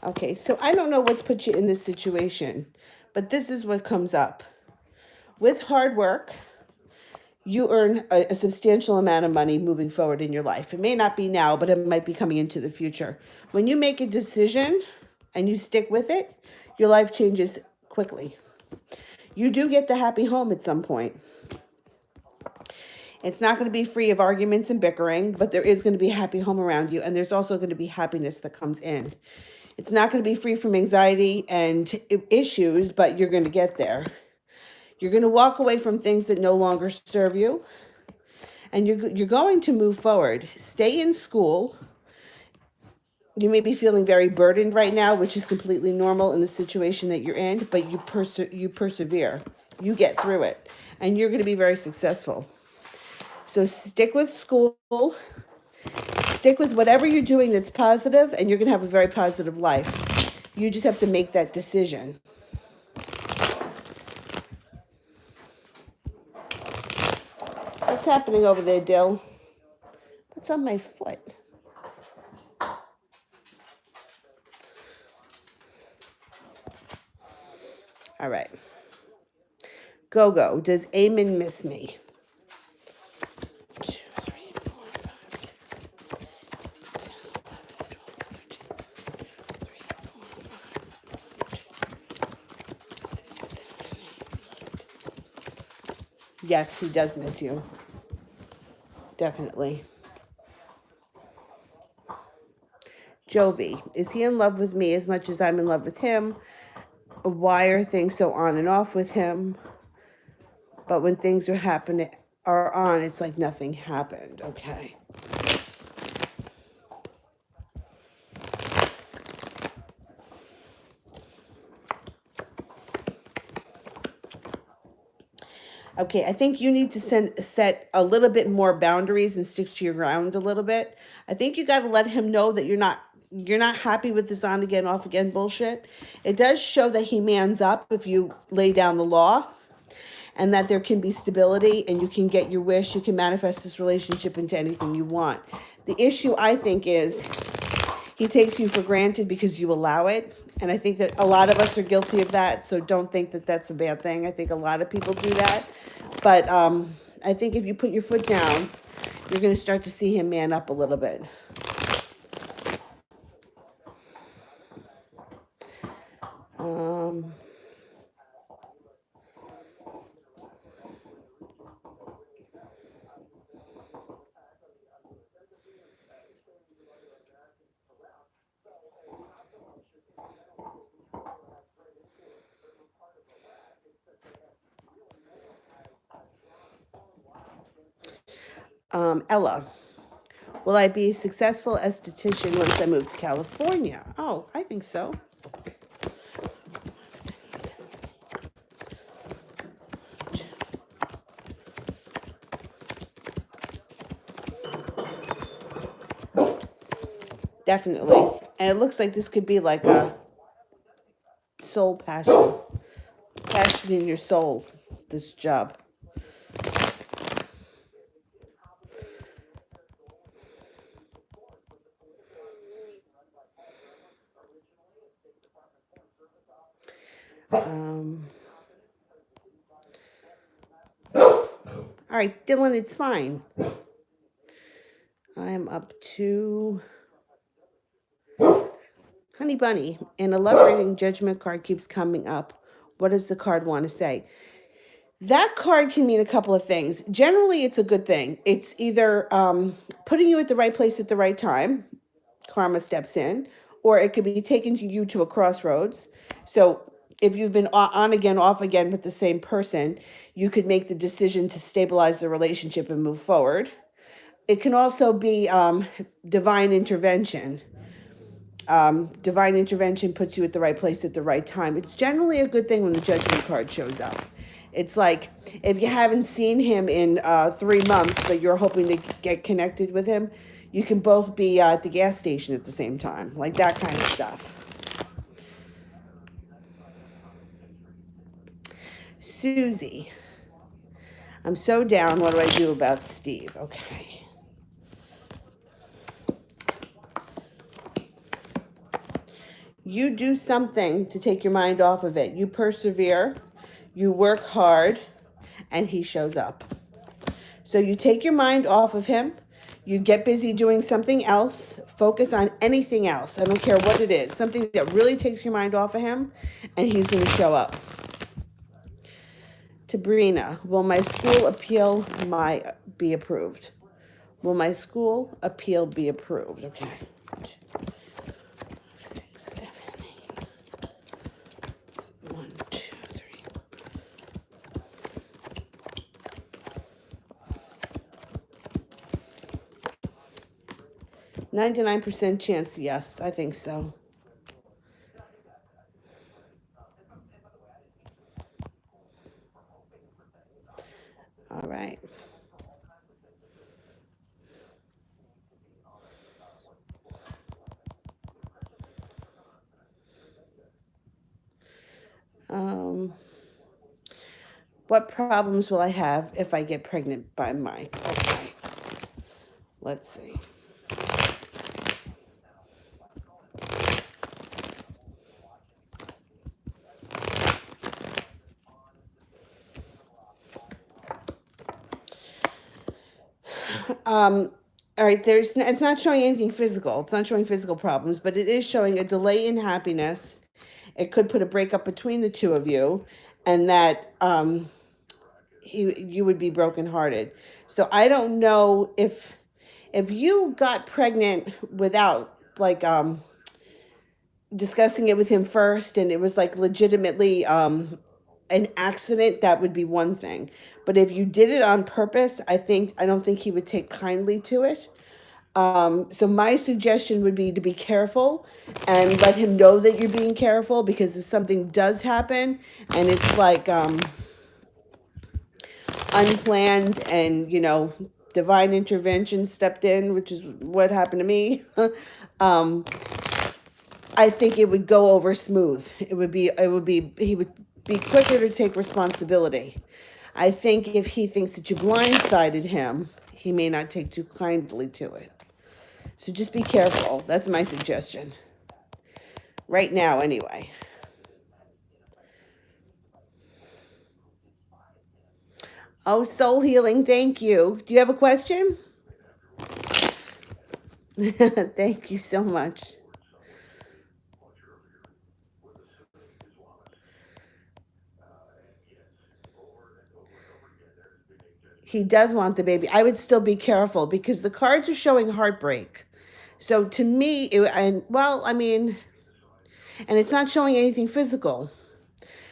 Okay, so I don't know what's put you in this situation, but this is what comes up. With hard work, you earn a substantial amount of money moving forward in your life. It may not be now, but it might be coming into the future. When you make a decision and you stick with it, your life changes quickly. You do get the happy home at some point. It's not going to be free of arguments and bickering, but there is going to be a happy home around you, and there's also going to be happiness that comes in. It's not going to be free from anxiety and issues, but you're going to get there. You're going to walk away from things that no longer serve you, and you're going to move forward. Stay in school. You may be feeling very burdened right now, which is completely normal in the situation that you're in, but you persevere. You get through it, and you're going to be very successful. So stick with school. Stick with whatever you're doing that's positive, and you're going to have a very positive life. You just have to make that decision. What's happening over there, Dill? What's on my foot? All right. Go. Does Eamon miss me? 2, 3, 4, 5, 6, 10, 11, 12, 13, 3, 4, 5, 6, 7, 8. Yes, he does miss you. Definitely. Jovi, is he in love with me as much as I'm in love with him? Why are things so on and off with him? But when things are on, it's like nothing happened. Okay. Okay, I think you need to set a little bit more boundaries and stick to your ground a little bit. I think you got to let him know that you're not happy with this on again, off again bullshit. It does show that he mans up if you lay down the law, and that there can be stability and you can get your wish. You can manifest this relationship into anything you want. The issue, I think, is he takes you for granted because you allow it. And I think that a lot of us are guilty of that. So don't think that that's a bad thing. I think a lot of people do that. But I think if you put your foot down, you're going to start to see him man up a little bit. Ella, will I be a successful esthetician once I move to California? Oh, I think so. Definitely. And it looks like this could be like a soul passion. Passion in your soul, this job. All right, Dylan, it's fine. I'm up to Honey Bunny, and a love reading judgment card keeps coming up. What does the card want to say? That card can mean a couple of things. Generally, it's a good thing. It's either putting you at the right place at the right time, karma steps in, or it could be taking you to a crossroads. So if you've been on again, off again with the same person, you could make the decision to stabilize the relationship and move forward. It can also be divine intervention. Divine intervention puts you at the right place at the right time. It's generally a good thing when the Judgment card shows up. It's like if you haven't seen him in 3 months, but you're hoping to get connected with him, you can both be at the gas station at the same time, like that kind of stuff. Susie, I'm so down. What do I do about Steve? Okay. You do something to take your mind off of it. You persevere, you work hard, and he shows up. So you take your mind off of him, you get busy doing something else, focus on anything else. I don't care what it is, something that really takes your mind off of him, and he's going to show up. Sabrina, will my school appeal be approved? Will my school appeal be approved? Okay. 6, 7, 8. 1, 2, 3. 99% chance, yes, I think so. All right. What problems will I have if I get pregnant by Mike? Okay. Let's see. All right, it's not showing anything physical. It's not showing physical problems, but it is showing a delay in happiness. It could put a breakup between the two of you, and that you would be brokenhearted. So I don't know if you got pregnant without like discussing it with him first, and it was like legitimately an accident, that would be one thing. But if you did it on purpose, I don't think he would take kindly to it. So my suggestion would be to be careful and let him know that you're being careful, because if something does happen and it's like unplanned and, divine intervention stepped in, which is what happened to me, I think it would go over smooth. He would be quicker to take responsibility. I think if he thinks that you blindsided him, he may not take too kindly to it. So just be careful. That's my suggestion. Right now, anyway. Oh, soul healing. Thank you. Do you have a question? Thank you so much. He does want the baby. I would still be careful because the cards are showing heartbreak. So to me, and it's not showing anything physical.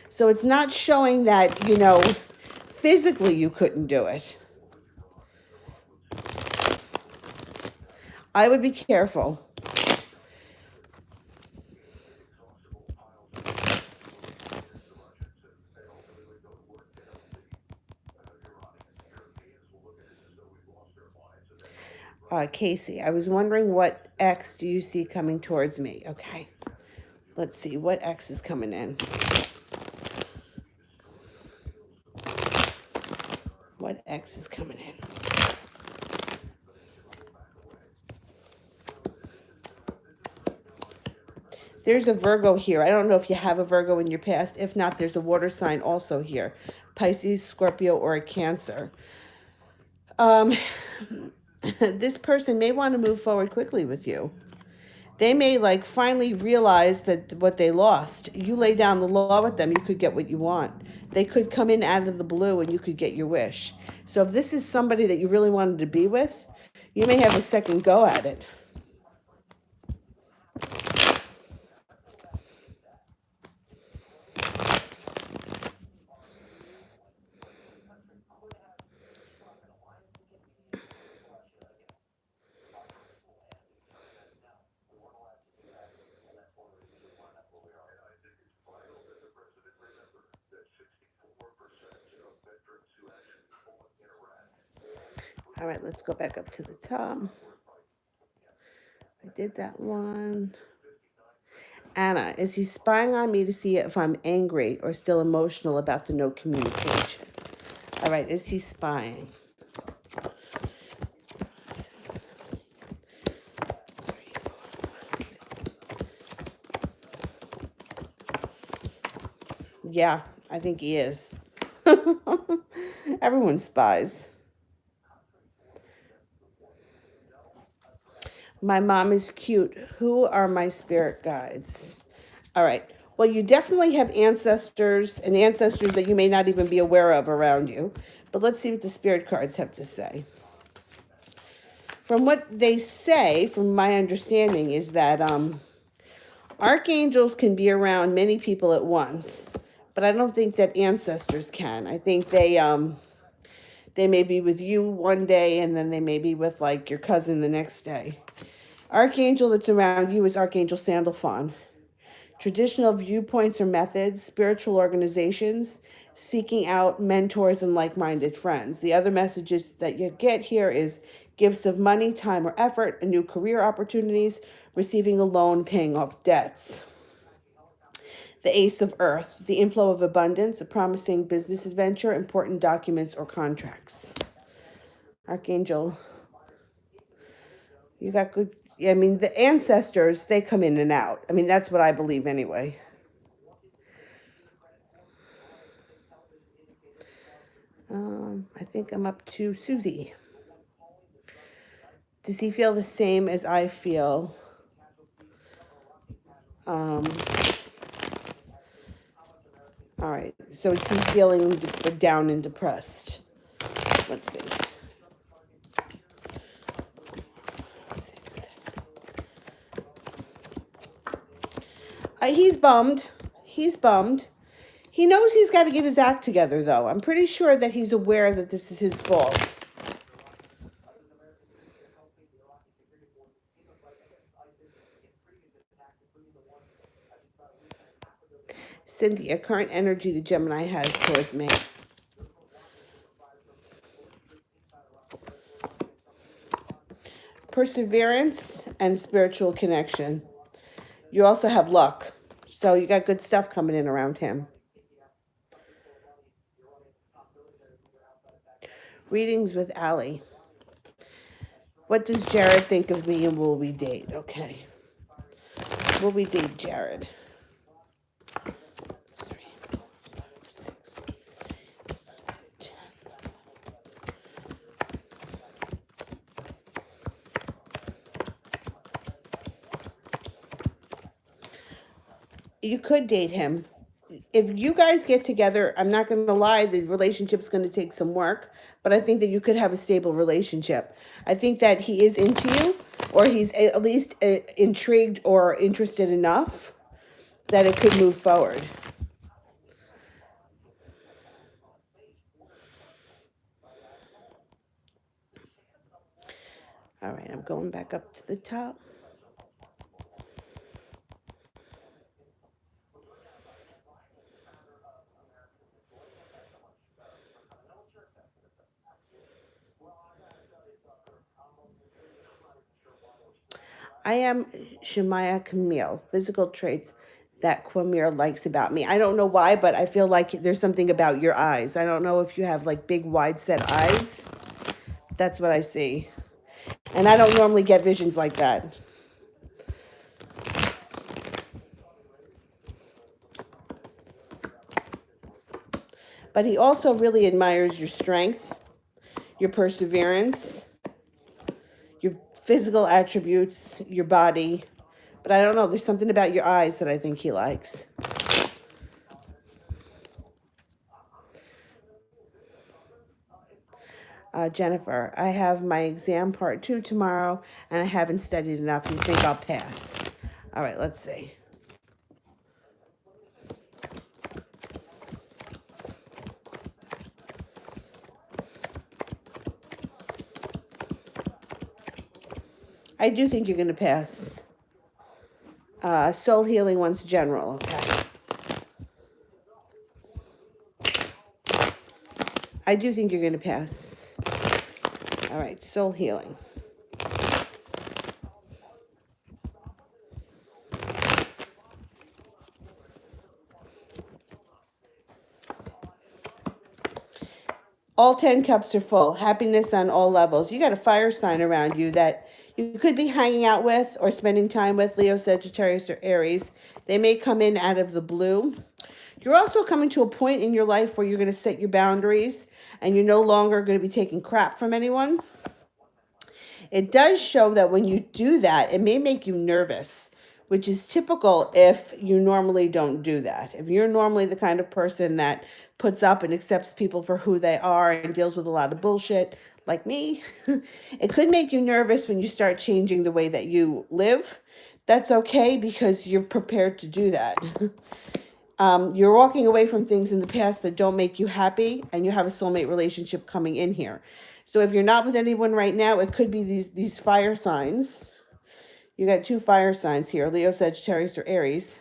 So it's not showing that, physically you couldn't do it. I would be careful. Casey, I was wondering what X do you see coming towards me? Okay. Let's see what X is coming in. What X is coming in? There's a Virgo here. I don't know if you have a Virgo in your past. If not, there's a water sign also here. Pisces, Scorpio, or a Cancer. This person may want to move forward quickly with you. They may like finally realize that what they lost. You lay down the law with them, you could get what you want. They could come in out of the blue and you could get your wish. So if this is somebody that you really wanted to be with, you may have a second go at it. All right, let's go back up to the top. I did that one. Anna, is he spying on me to see if I'm angry or still emotional about the no communication? All right, is he spying? Yeah, I think he is. Everyone spies. My mom is cute. Who are my spirit guides? All right. Well, you definitely have ancestors and ancestors that you may not even be aware of around you. But let's see what the spirit cards have to say. From what they say, from my understanding, is that archangels can be around many people at once, but I don't think that ancestors can. I think they may be with you one day and then they may be with like your cousin the next day. Archangel that's around you is Archangel Sandalphon. Traditional viewpoints or methods, spiritual organizations, seeking out mentors and like-minded friends. The other messages that you get here is gifts of money, time, or effort, and new career opportunities, receiving a loan, paying off debts. The Ace of Earth, the inflow of abundance, a promising business adventure, important documents or contracts. Archangel, you got good, I mean, the ancestors, they come in and out. I mean, that's what I believe anyway. I think I'm up to Susie. Does he feel the same as I feel? All right. So is he feeling down and depressed? Let's see. He's bummed. He's bummed. He knows he's got to get his act together, though. I'm pretty sure that he's aware that this is his fault. Cynthia, current energy the Gemini has towards me. Perseverance and spiritual connection. You also have luck. So you got good stuff coming in around him. Readings with Allie. What does Jared think of me and will we date? Okay. Will we date Jared? 3, 4, 5, 6, 10. You could date him. If you guys get together, I'm not going to lie, the relationship's going to take some work, but I think that you could have a stable relationship. I think that he is into you, or he's at least intrigued or interested enough that it could move forward. All right, I'm going back up to the top. I am Shemaya Camille. Physical traits that Quamir likes about me. I don't know why, but I feel like there's something about your eyes. I don't know if you have like big wide set eyes. That's what I see. And I don't normally get visions like that. But he also really admires your strength, your perseverance, your physical attributes, your body, But I don't know. There's something about your eyes that I think he likes. Jennifer, I have my exam part 2 tomorrow, and I haven't studied enough. You think I'll pass? All right, let's see. I do think you're going to pass. Soul healing one's general, okay? I do think you're going to pass. All right, soul healing. All 10 cups are full. Happiness on all levels. You got a fire sign around you that you could be hanging out with or spending time with, Leo, Sagittarius, or Aries. They may come in out of the blue. You're also coming to a point in your life where you're going to set your boundaries and you're no longer going to be taking crap from anyone. It does show that when you do that, it may make you nervous, which is typical if you normally don't do that. If you're normally the kind of person that puts up and accepts people for who they are and deals with a lot of bullshit, like me, it could make you nervous when you start changing the way that you live. That's okay because you're prepared to do that. You're walking away from things in the past that don't make you happy, and you have a soulmate relationship coming in here. So if you're not with anyone right now, it could be these fire signs. You got 2 fire signs here, Leo, Sagittarius, or Aries.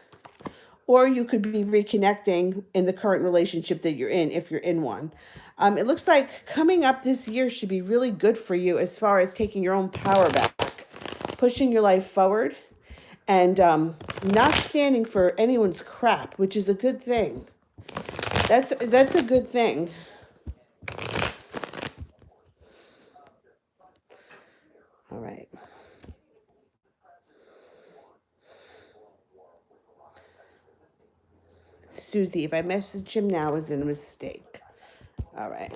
Or you could be reconnecting in the current relationship that you're in, if you're in one. It looks like coming up this year should be really good for you as far as taking your own power back, pushing your life forward, and not standing for anyone's crap, which is a good thing. That's a good thing. All right. Susie, if I message him now, is it a mistake? All right.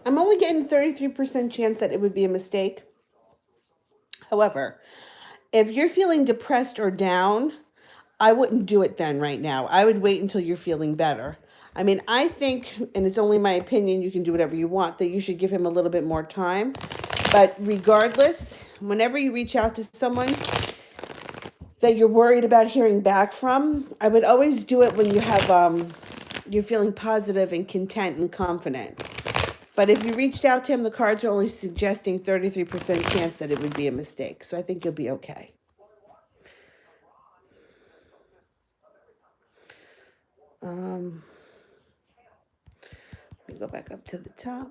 I'm only getting 33% chance that it would be a mistake. However, if you're feeling depressed or down, I wouldn't do it then right now. I would wait until you're feeling better. I mean, I think, and it's only my opinion, you can do whatever you want, that you should give him a little bit more time. But regardless, whenever you reach out to someone that you're worried about hearing back from, I would always do it when you have you're feeling positive and content and confident. But if you reached out to him, the cards are only suggesting 33% chance that it would be a mistake. So I think you'll be okay. Let me go back up to the top.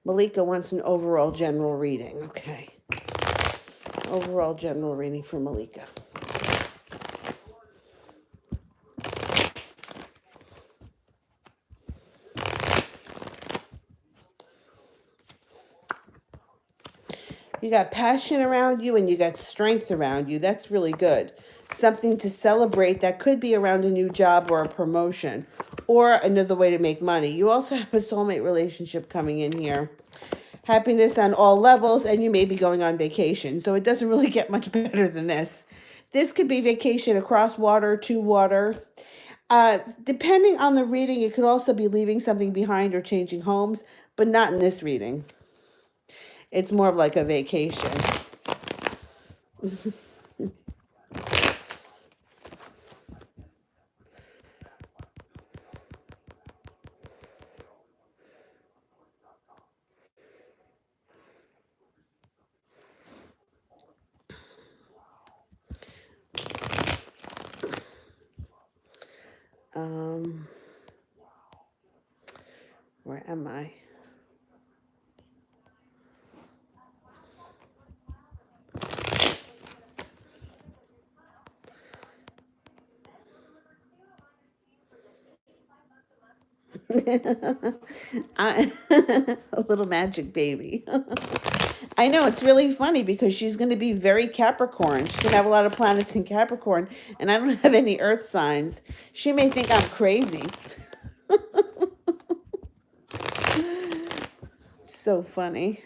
Malika wants an overall general reading. Okay. Overall general reading for Malika. You got passion around you and you got strength around you. That's really good. Something to celebrate that could be around a new job or a promotion or another way to make money. You also have a soulmate relationship coming in here. Happiness on all levels, and you may be going on vacation. So it doesn't really get much better than this. This could be vacation across water, to water. Depending on the reading, it could also be leaving something behind or changing homes, but not in this reading. It's more of like a vacation. Where am I? A little magic baby. I know it's really funny because she's going to be very Capricorn. She's going to have a lot of planets in Capricorn, and I don't have any Earth signs. She may think I'm crazy. So funny.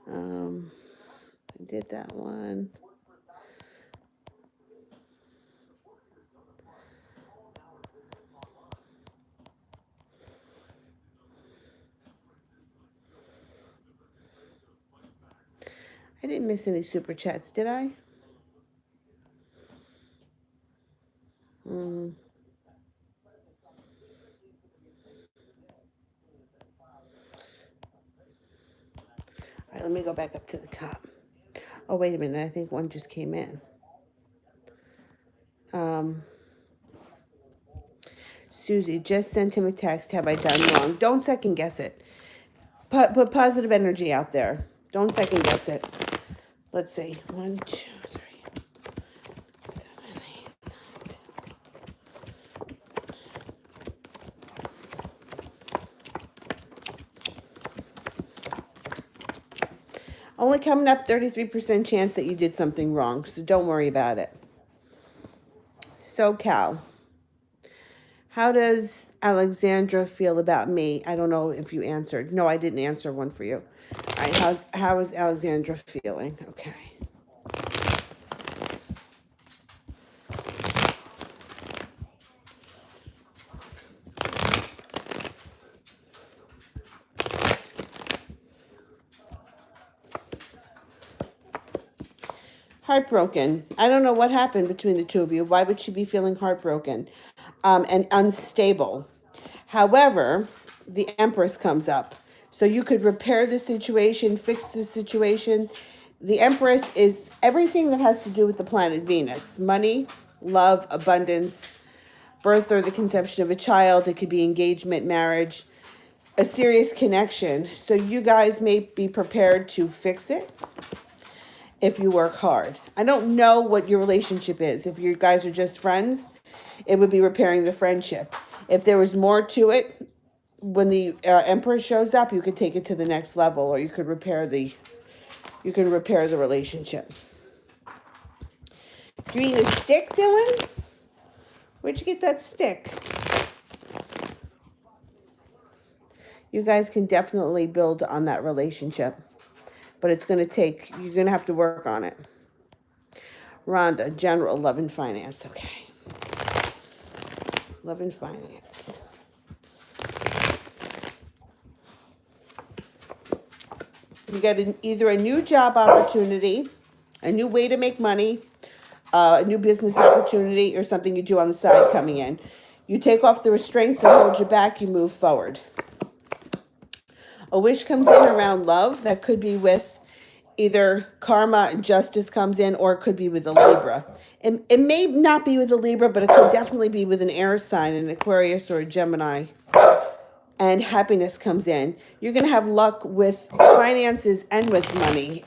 I did that one. I didn't miss any super chats, did I? All right, let me go back up to the top. Oh, wait a minute. I think one just came in. Susie just sent him a text. Have I done wrong? Don't second guess it. Put positive energy out there. Don't second guess it. Let's see. 1, 2, 3, 7, 8, 9. Only coming up 33% chance that you did something wrong, so don't worry about it. SoCal. How does Alexandra feel about me? I don't know if you answered. No, I didn't answer one for you. All right, how is Alexandra feeling? Okay. Heartbroken. I don't know what happened between the two of you. Why would she be feeling heartbroken and unstable? However, the Empress comes up. So you could repair the situation, fix the situation. The Empress is everything that has to do with the planet Venus. Money, love, abundance, birth or the conception of a child. It could be engagement, marriage, a serious connection. So you guys may be prepared to fix it if you work hard. I don't know what your relationship is. If you guys are just friends, it would be repairing the friendship. If there was more to it, when the Emperor shows up, you could take it to the next level, or you could repair the relationship. You eating a stick, Dylan? Where'd you get that stick? You guys can definitely build on that relationship, but it's going to take, you're going to have to work on it. Rhonda, general, love and finance. Okay. Love and finance. You get either a new job opportunity, a new way to make money, a new business opportunity, or something you do on the side coming in. You take off the restraints that hold you back, you move forward. A wish comes in around love. That could be with either karma, justice comes in, or it could be with a Libra. It may not be with a Libra, but it could definitely be with an air sign, an Aquarius or a Gemini. And happiness comes in. You're going to have luck with finances and with money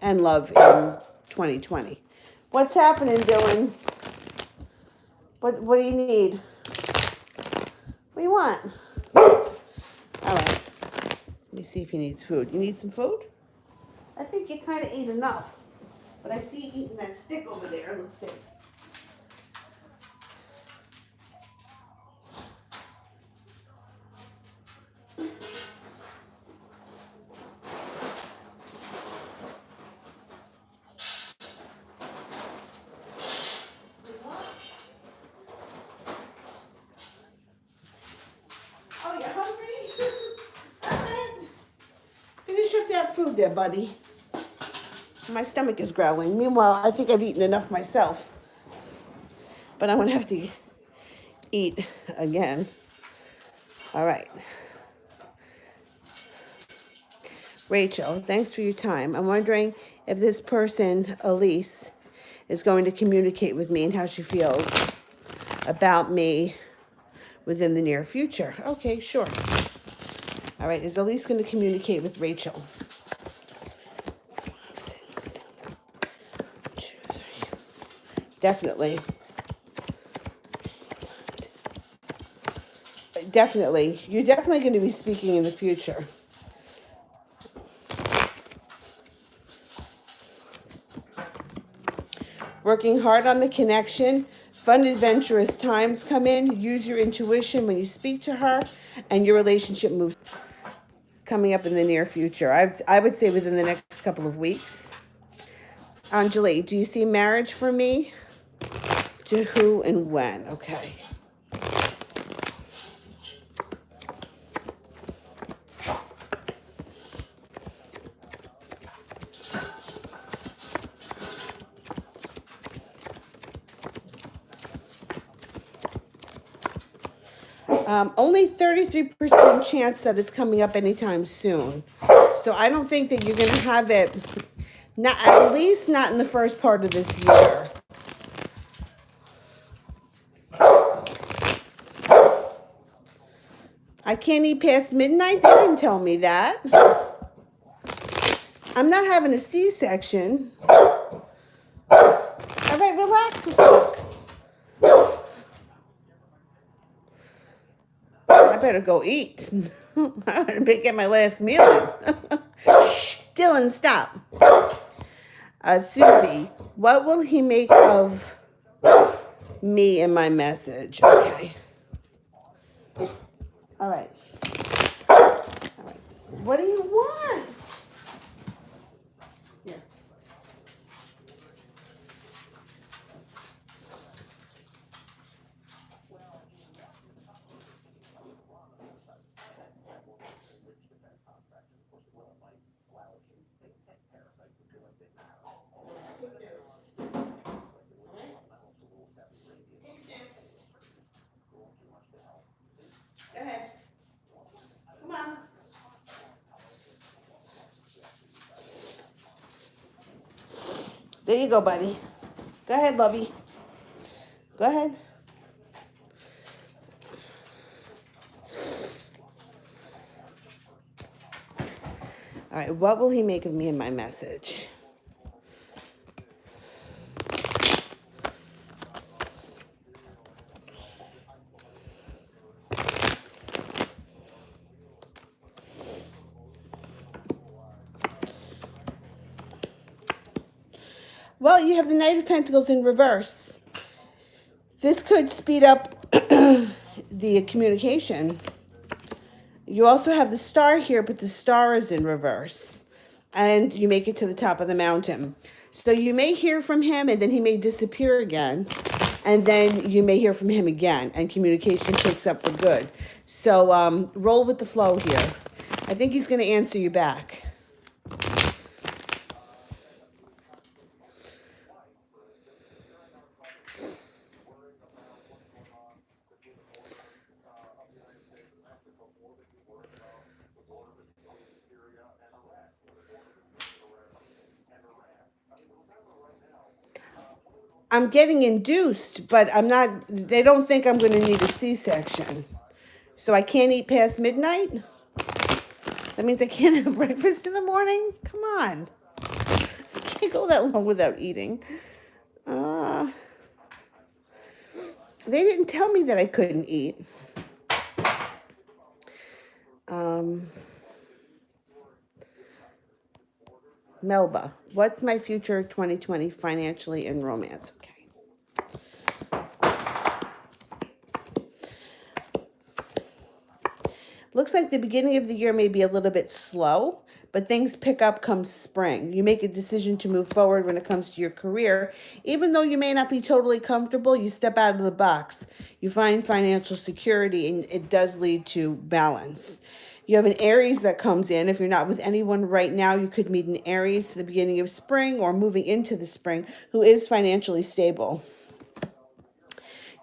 and love in 2020. What's happening, Dylan? What do you need? What do you want? All right. Let me see if he needs food. You need some food? I think you kind of ate enough. But I see you eating that stick over there. Let's see. Oh, you hungry? All right. Finish up that food there, buddy. My stomach is growling. Meanwhile, I think I've eaten enough myself. But I'm going to have to eat again. All right. Rachel, thanks for your time. I'm wondering if this person, Elise, is going to communicate with me and how she feels about me within the near future. Okay, sure. All right, is Elise going to communicate with Rachel? 5, 6, 7, 2, 3. Definitely. definitely. You're definitely going to be speaking in the future. Working hard on the connection. Fun, adventurous times come in. Use your intuition when you speak to her, and your relationship moves. Coming up in the near future. I would say within the next couple of weeks. Anjali, do you see marriage for me? To who and when? Okay. Only 33% chance that it's coming up anytime soon. So I don't think that you're going to have it, not at least not in the first part of this year. I can't eat past midnight? They didn't tell me that. I'm not having a C-section. All right, relax a sec. I better go eat. I better get my last meal in. Shh, Dylan, stop. Susie, what will he make of me and my message? Okay. All right. All right. What do you want? Here. Take this. All right. Take this. Go ahead. Come on. There you go, buddy. Go ahead, lovey. Go ahead. All right, what will he make of me and my message? Well, you have the Knight of Pentacles in reverse. This could speed up the communication. You also have the star here, but the star is in reverse. And you make it to the top of the mountain. So you may hear from him, and then he may disappear again. And then you may hear from him again, and communication picks up for good. So roll with the flow here. I think he's going to answer you back. I'm getting induced, but I'm not, they don't think I'm going to need a C-section. So I can't eat past midnight? That means I can't have breakfast in the morning? Come on. I can't go that long without eating. They didn't tell me that I couldn't eat. Melba, what's my future 2020 financially and romance? Okay. Looks like the beginning of the year may be a little bit slow, but things pick up come spring. You make a decision to move forward when it comes to your career. Even though you may not be totally comfortable, you step out of the box. You find financial security, and it does lead to balance. You have an Aries that comes in. If you're not with anyone right now, you could meet an Aries at the beginning of spring or moving into the spring who is financially stable.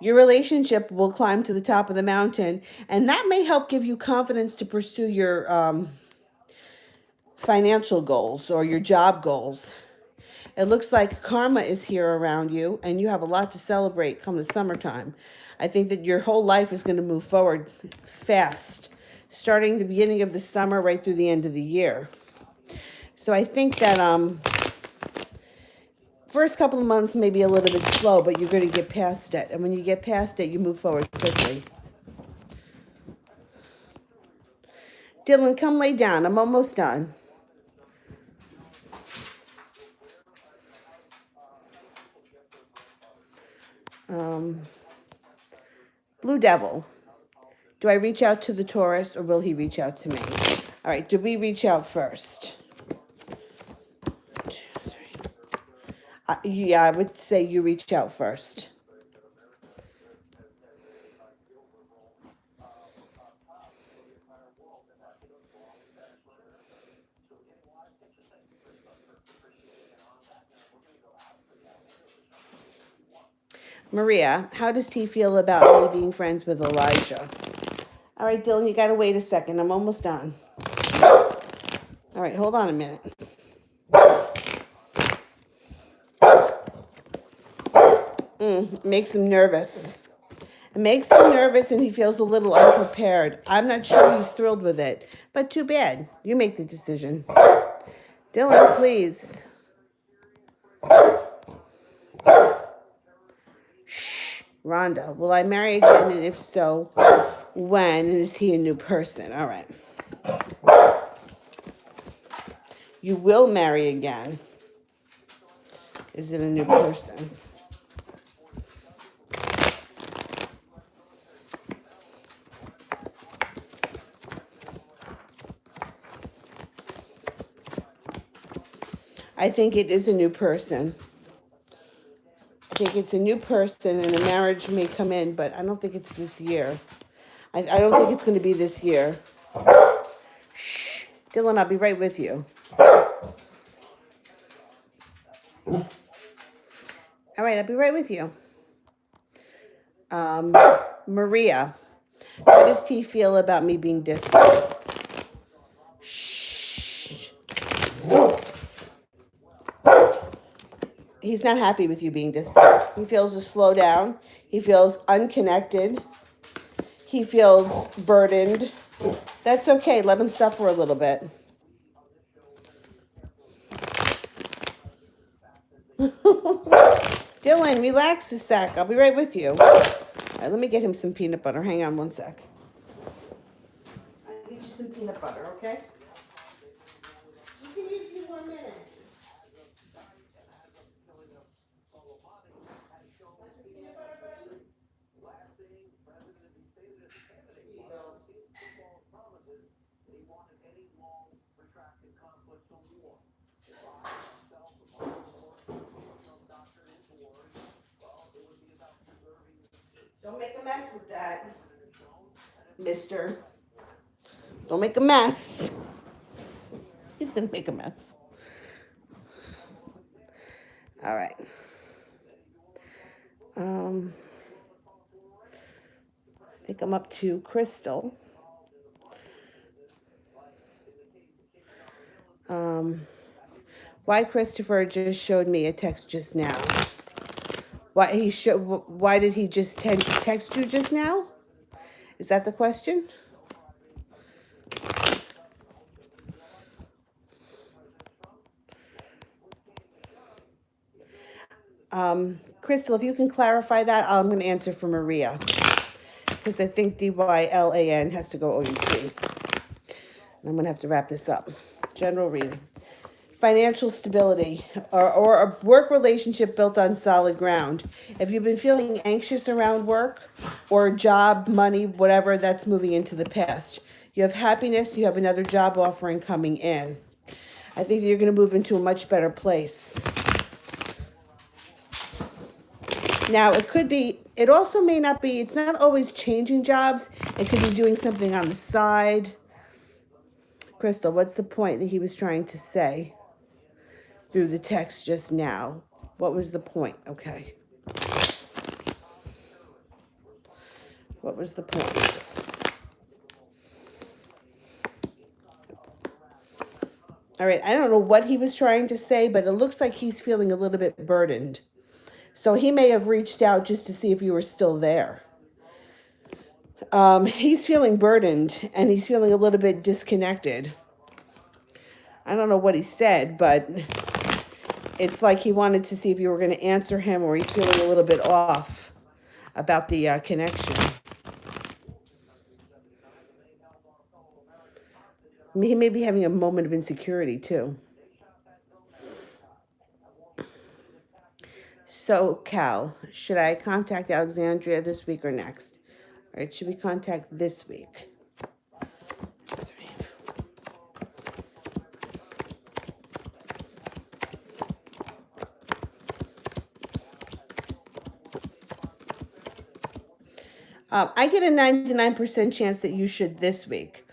Your relationship will climb to the top of the mountain, and that may help give you confidence to pursue your financial goals or your job goals. It looks like karma is here around you, and you have a lot to celebrate come the summertime. I think that your whole life is going to move forward fast, starting the beginning of the summer right through the end of the year. So I think that first couple of months may be a little bit slow, but you're going to get past it. And when you get past it, you move forward quickly. Dylan, come lay down. I'm almost done. Blue Devil. Do I reach out to the Taurus or will he reach out to me? All right, did we reach out first? 2, 3. Yeah, I would say you reached out first. Maria, how does T feel about me being friends with Elijah? All right, Dylan, you got to wait a second. I'm almost done. All right, hold on a minute. It makes him nervous. It makes him nervous and he feels a little unprepared. I'm not sure he's thrilled with it, but too bad. You make the decision. Dylan, please. Shh. Rhonda, will I marry again? And if so, when? And is he a new person? All right. You will marry again. Is it a new person? I think it is a new person. I think it's a new person and a marriage may come in, but I don't think it's this year. I don't think it's going to be this year. Shh. Dylan, I'll be right with you. All right, I'll be right with you. Maria, how does T feel about me being distant? Shh. He's not happy with you being distant. He feels a slowdown. He feels unconnected. He feels burdened. That's okay. Let him suffer a little bit. Dylan, relax a sec. I'll be right with you. All right, let me get him some peanut butter. Hang on one sec. I'll get you some peanut butter, okay? Just give me a few more minutes. Don't make a mess with that, mister. Don't make a mess. He's going to make a mess. All right. I think I'm up to Crystal. Why Christopher just showed me a text just now? Why did he just text you just now? Is that the question? Crystal, if you can clarify that, I'm going to answer for Maria. Because I think DYLAN has to go OUT. I'm going to have to wrap this up. General reading. Financial stability or a work relationship built on solid ground. If you've been feeling anxious around work or job, money, whatever, that's moving into the past. You have happiness. You have another job offering coming in. I think you're going to move into a much better place. Now, it also may not be, it's not always changing jobs. It could be doing something on the side. Crystal, what's the point that he was trying to say through the text just now? What was the point? Okay. What was the point? All right, I don't know what he was trying to say, but it looks like he's feeling a little bit burdened. So he may have reached out just to see if you were still there. He's feeling burdened and he's feeling a little bit disconnected. I don't know what he said, but it's like he wanted to see if you were going to answer him, or he's feeling a little bit off about the connection. He may be having a moment of insecurity too. So, Cal, should I contact Alexandria this week or next? All right, should we contact this week? I get a 99% chance that you should this week.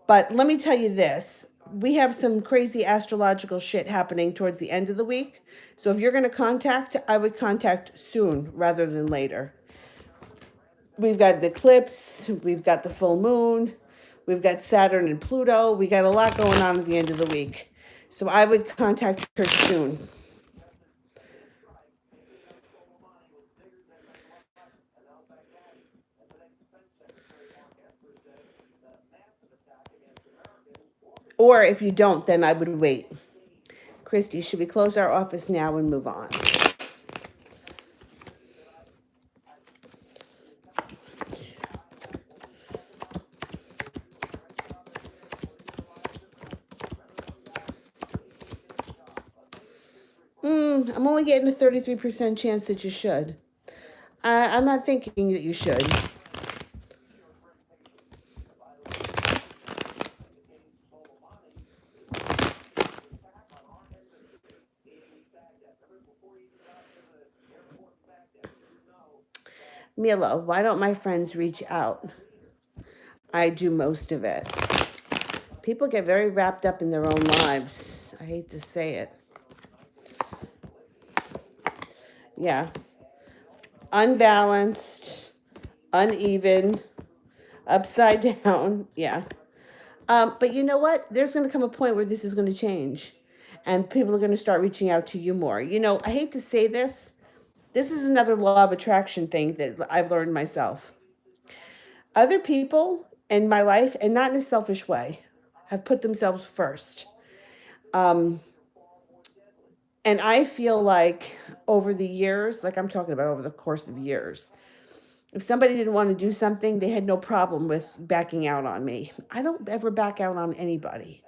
But let me tell you this, we have some crazy astrological shit happening towards the end of the week. So if you're going to contact, I would contact soon rather than later. We've got an eclipse, we've got the full moon, we've got Saturn and Pluto. We got a lot going on at the end of the week. So I would contact her soon. Or if you don't, then I would wait. Christy, should we close our office now and move on? I'm only getting a 33% chance that you should. I'm not thinking that you should. Mila, why don't my friends reach out? I do most of it. People get very wrapped up in their own lives. I hate to say it. Yeah. Unbalanced, uneven, upside down. Yeah. But you know what? There's going to come a point where this is going to change. And people are going to start reaching out to you more. You know, I hate to say this. This is another law of attraction thing that I've learned myself. Other people in my life, and not in a selfish way, have put themselves first. And I feel like over the years, like I'm talking about over the course of years, if somebody didn't want to do something, they had no problem with backing out on me. I don't ever back out on anybody.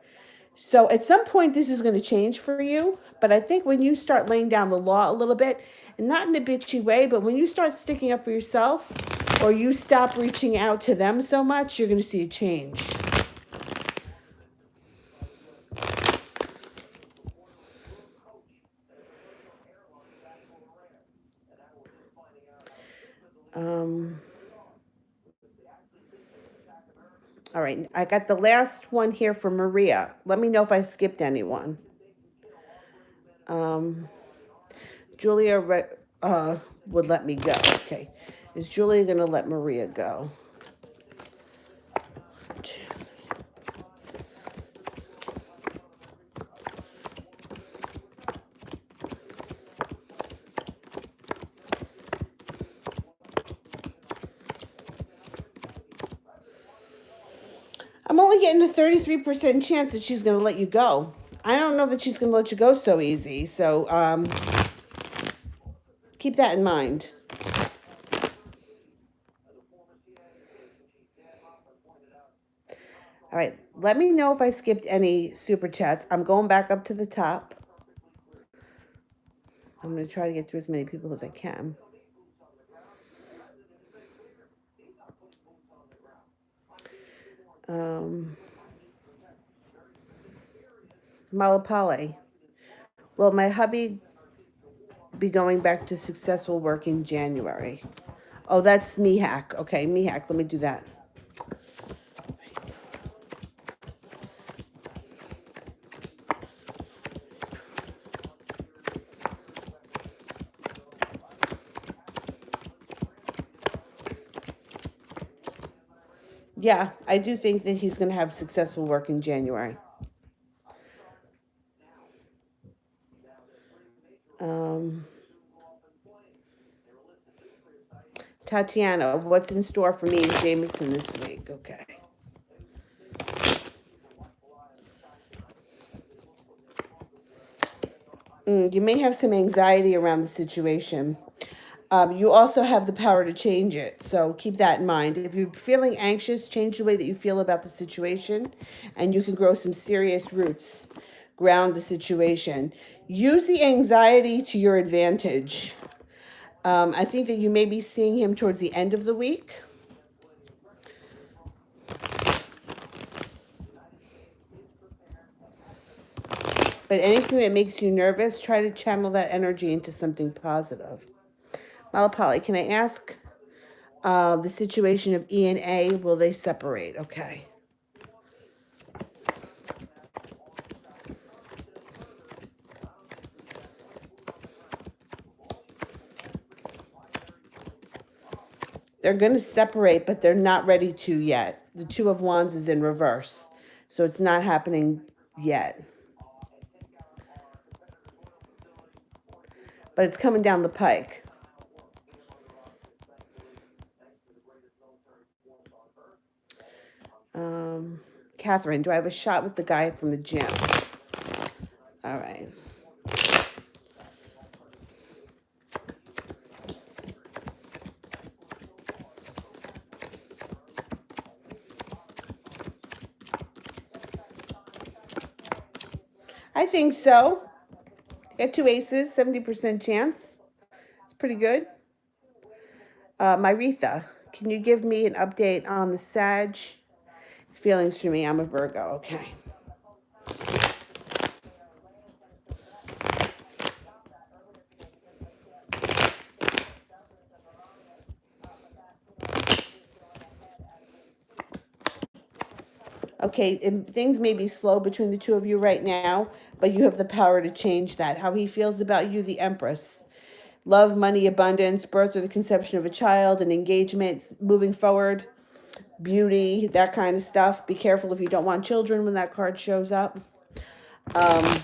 So at some point, this is going to change for you. But I think when you start laying down the law a little bit, and not in a bitchy way, but when you start sticking up for yourself, or you stop reaching out to them so much, you're going to see a change. All right, I got the last one here for Maria. Let me know if I skipped anyone. Julia would let me go. Okay, is Julia going to let Maria go? I'm only getting a 33% chance that she's going to let you go. I don't know that she's going to let you go so easy. So keep that in mind. All right, let me know if I skipped any super chats. I'm going back up to the top. I'm going to try to get through as many people as I can. Malapale. Will my hubby be going back to successful work in January? Oh, that's Mihak. Okay, Mihak, let me do that. Yeah, I do think that he's going to have successful work in January. Tatiana, what's in store for me and Jameson this week? Okay. You may have some anxiety around the situation. You also have the power to change it. So keep that in mind. If you're feeling anxious, change the way that you feel about the situation, and you can grow some serious roots, ground the situation. Use the anxiety to your advantage. I think that you may be seeing him towards the end of the week. But anything that makes you nervous, try to channel that energy into something positive. Malapali, can I ask the situation of E and A? Will they separate? Okay. They're going to separate, but they're not ready to yet. The Two of Wands is in reverse, so it's not happening yet. But it's coming down the pike. Catherine, do I have a shot with the guy from the gym? All right. I think so. Got 2 aces, 70% chance. It's pretty good. Myretha, can you give me an update on the Sag feelings for me? I'm a Virgo. Okay. Okay, things may be slow between the two of you right now, but you have the power to change that. How he feels about you, the Empress. Love, money, abundance, birth or the conception of a child, an engagement, moving forward, beauty, that kind of stuff. Be careful if you don't want children when that card shows up. I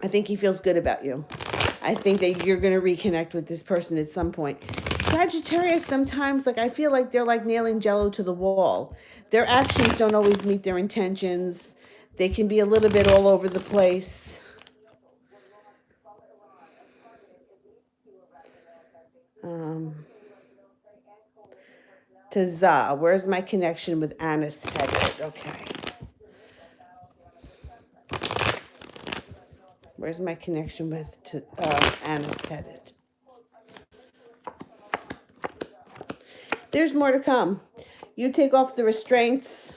think he feels good about you. I think that you're going to reconnect with this person at some point. Sagittarius, sometimes, like, I feel like they're like nailing Jello to the wall. Their actions don't always meet their intentions. They can be a little bit all over the place. To Za, where's my connection with Anis headed? Okay. Where's my connection with Anis headed? There's more to come. You take off the restraints.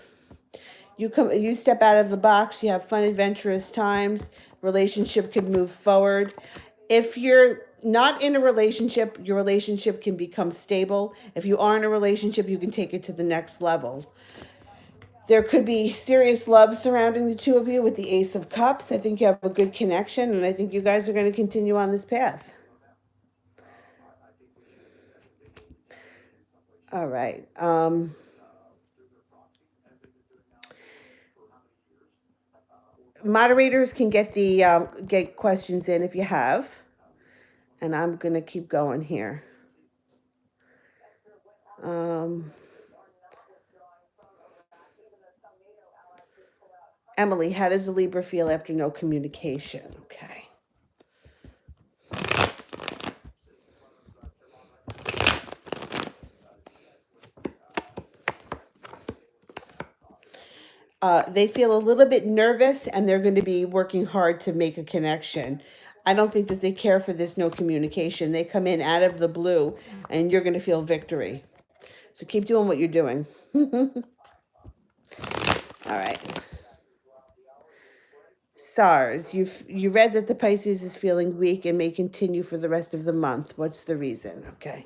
You step out of the box. You have fun, adventurous times. Relationship can move forward. If you're not in a relationship, your relationship can become stable. If you are in a relationship, you can take it to the next level. There could be serious love surrounding the two of you with the Ace of Cups. I think you have a good connection, and I think you guys are going to continue on this path. All right. Moderators can get the get questions in if you have. And I'm going to keep going here. Emily, how does a Libra feel after no communication? Okay. They feel a little bit nervous, and they're going to be working hard to make a connection. I don't think that they care for this no communication. They come in out of the blue, and you're going to feel victory. So keep doing what you're doing. All right. SARS, you read that the Pisces is feeling weak and may continue for the rest of the month. What's the reason? Okay.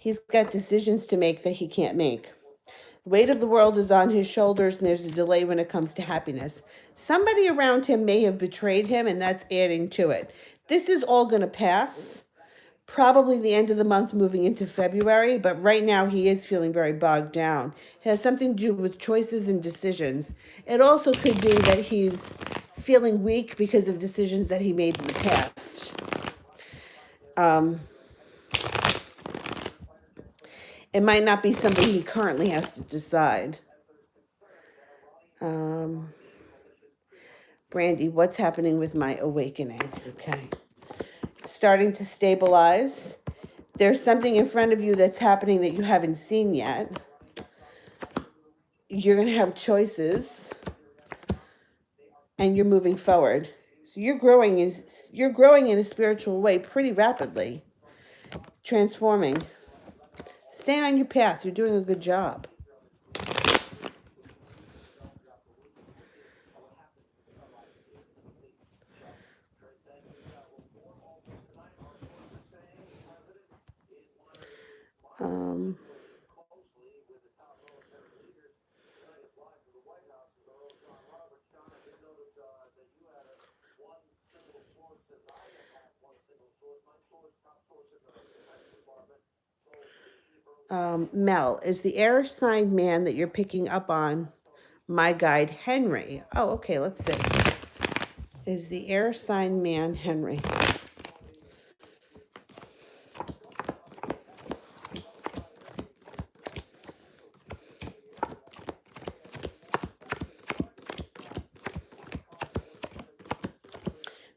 He's got decisions to make that he can't make. The weight of the world is on his shoulders, and there's a delay when it comes to happiness. Somebody around him may have betrayed him, and that's adding to it. This is all going to pass. Probably the end of the month moving into February, but right now he is feeling very bogged down. It has something to do with choices and decisions. It also could be that he's feeling weak because of decisions that he made in the past. It might not be something he currently has to decide. Um, Brandy, what's happening with my awakening? Okay. Starting to stabilize. There's something in front of you that's happening that you haven't seen yet. You're going to have choices and you're moving forward. So you're growing in a spiritual way pretty rapidly, transforming. Stay on your path. You're doing a good job. Um, Mel, is the air sign man that you're picking up on my guide Henry? Oh, okay, let's see. Is the air sign man Henry?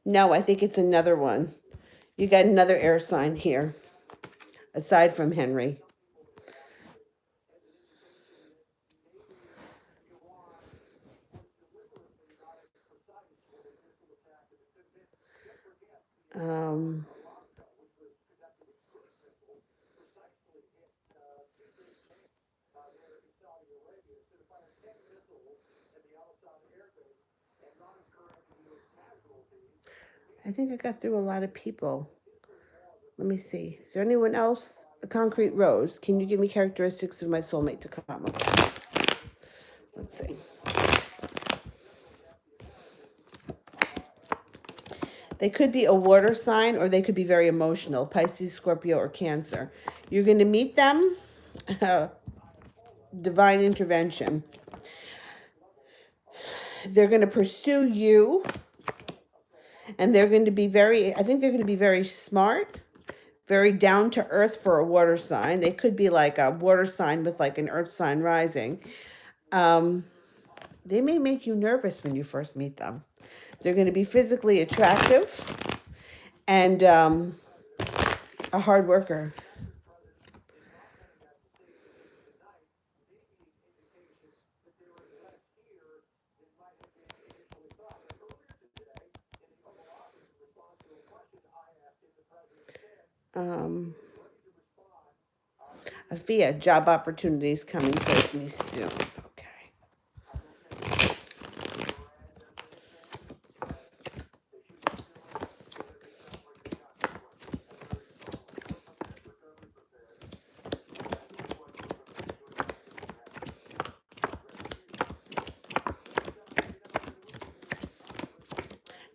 No, I think it's another one. You got another air sign here, aside from Henry. Um, I think I got through a lot of people. Let me see. Is there anyone else? A concrete rose. Can you give me characteristics of my soulmate to come? Let's see. They could be a water sign or they could be very emotional. Pisces, Scorpio, or Cancer. You're going to meet them. Divine intervention. They're going to pursue you. And they're going to be I think they're going to be very smart, very down to earth for a water sign. They could be like a water sign with like an earth sign rising. They may make you nervous when you first meet them. They're going to be physically attractive and a hard worker. Afia, job opportunities coming towards me soon. Okay.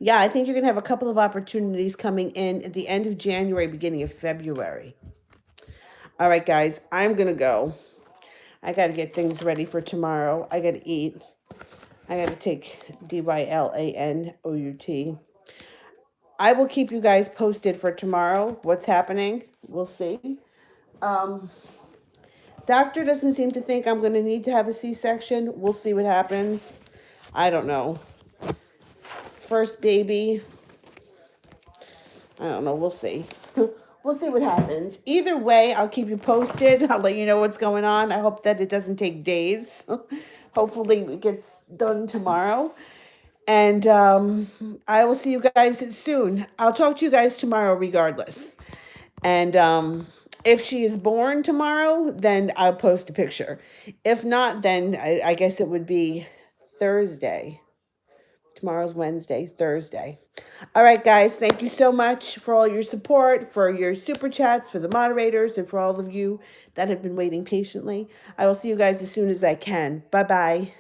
Yeah, I think you're going to have a couple of opportunities coming in at the end of January, beginning of February. All right, guys, I'm going to go. I got to get things ready for tomorrow. I got to eat. I got to take DYLANOUT. I will keep you guys posted for tomorrow. What's happening? We'll see. Doctor doesn't seem to think I'm going to need to have a C-section. We'll see what happens. I don't know. First baby. I don't know. We'll see. We'll see what happens. Either way, I'll keep you posted. I'll let you know what's going on. I hope that it doesn't take days. Hopefully it gets done tomorrow. And I will see you guys soon. I'll talk to you guys tomorrow regardless. And if she is born tomorrow, then I'll post a picture. If not, then I guess it would be Thursday. Tomorrow's Wednesday, Thursday. All right, guys, thank you so much for all your support, for your super chats, for the moderators, and for all of you that have been waiting patiently. I will see you guys as soon as I can. Bye-bye.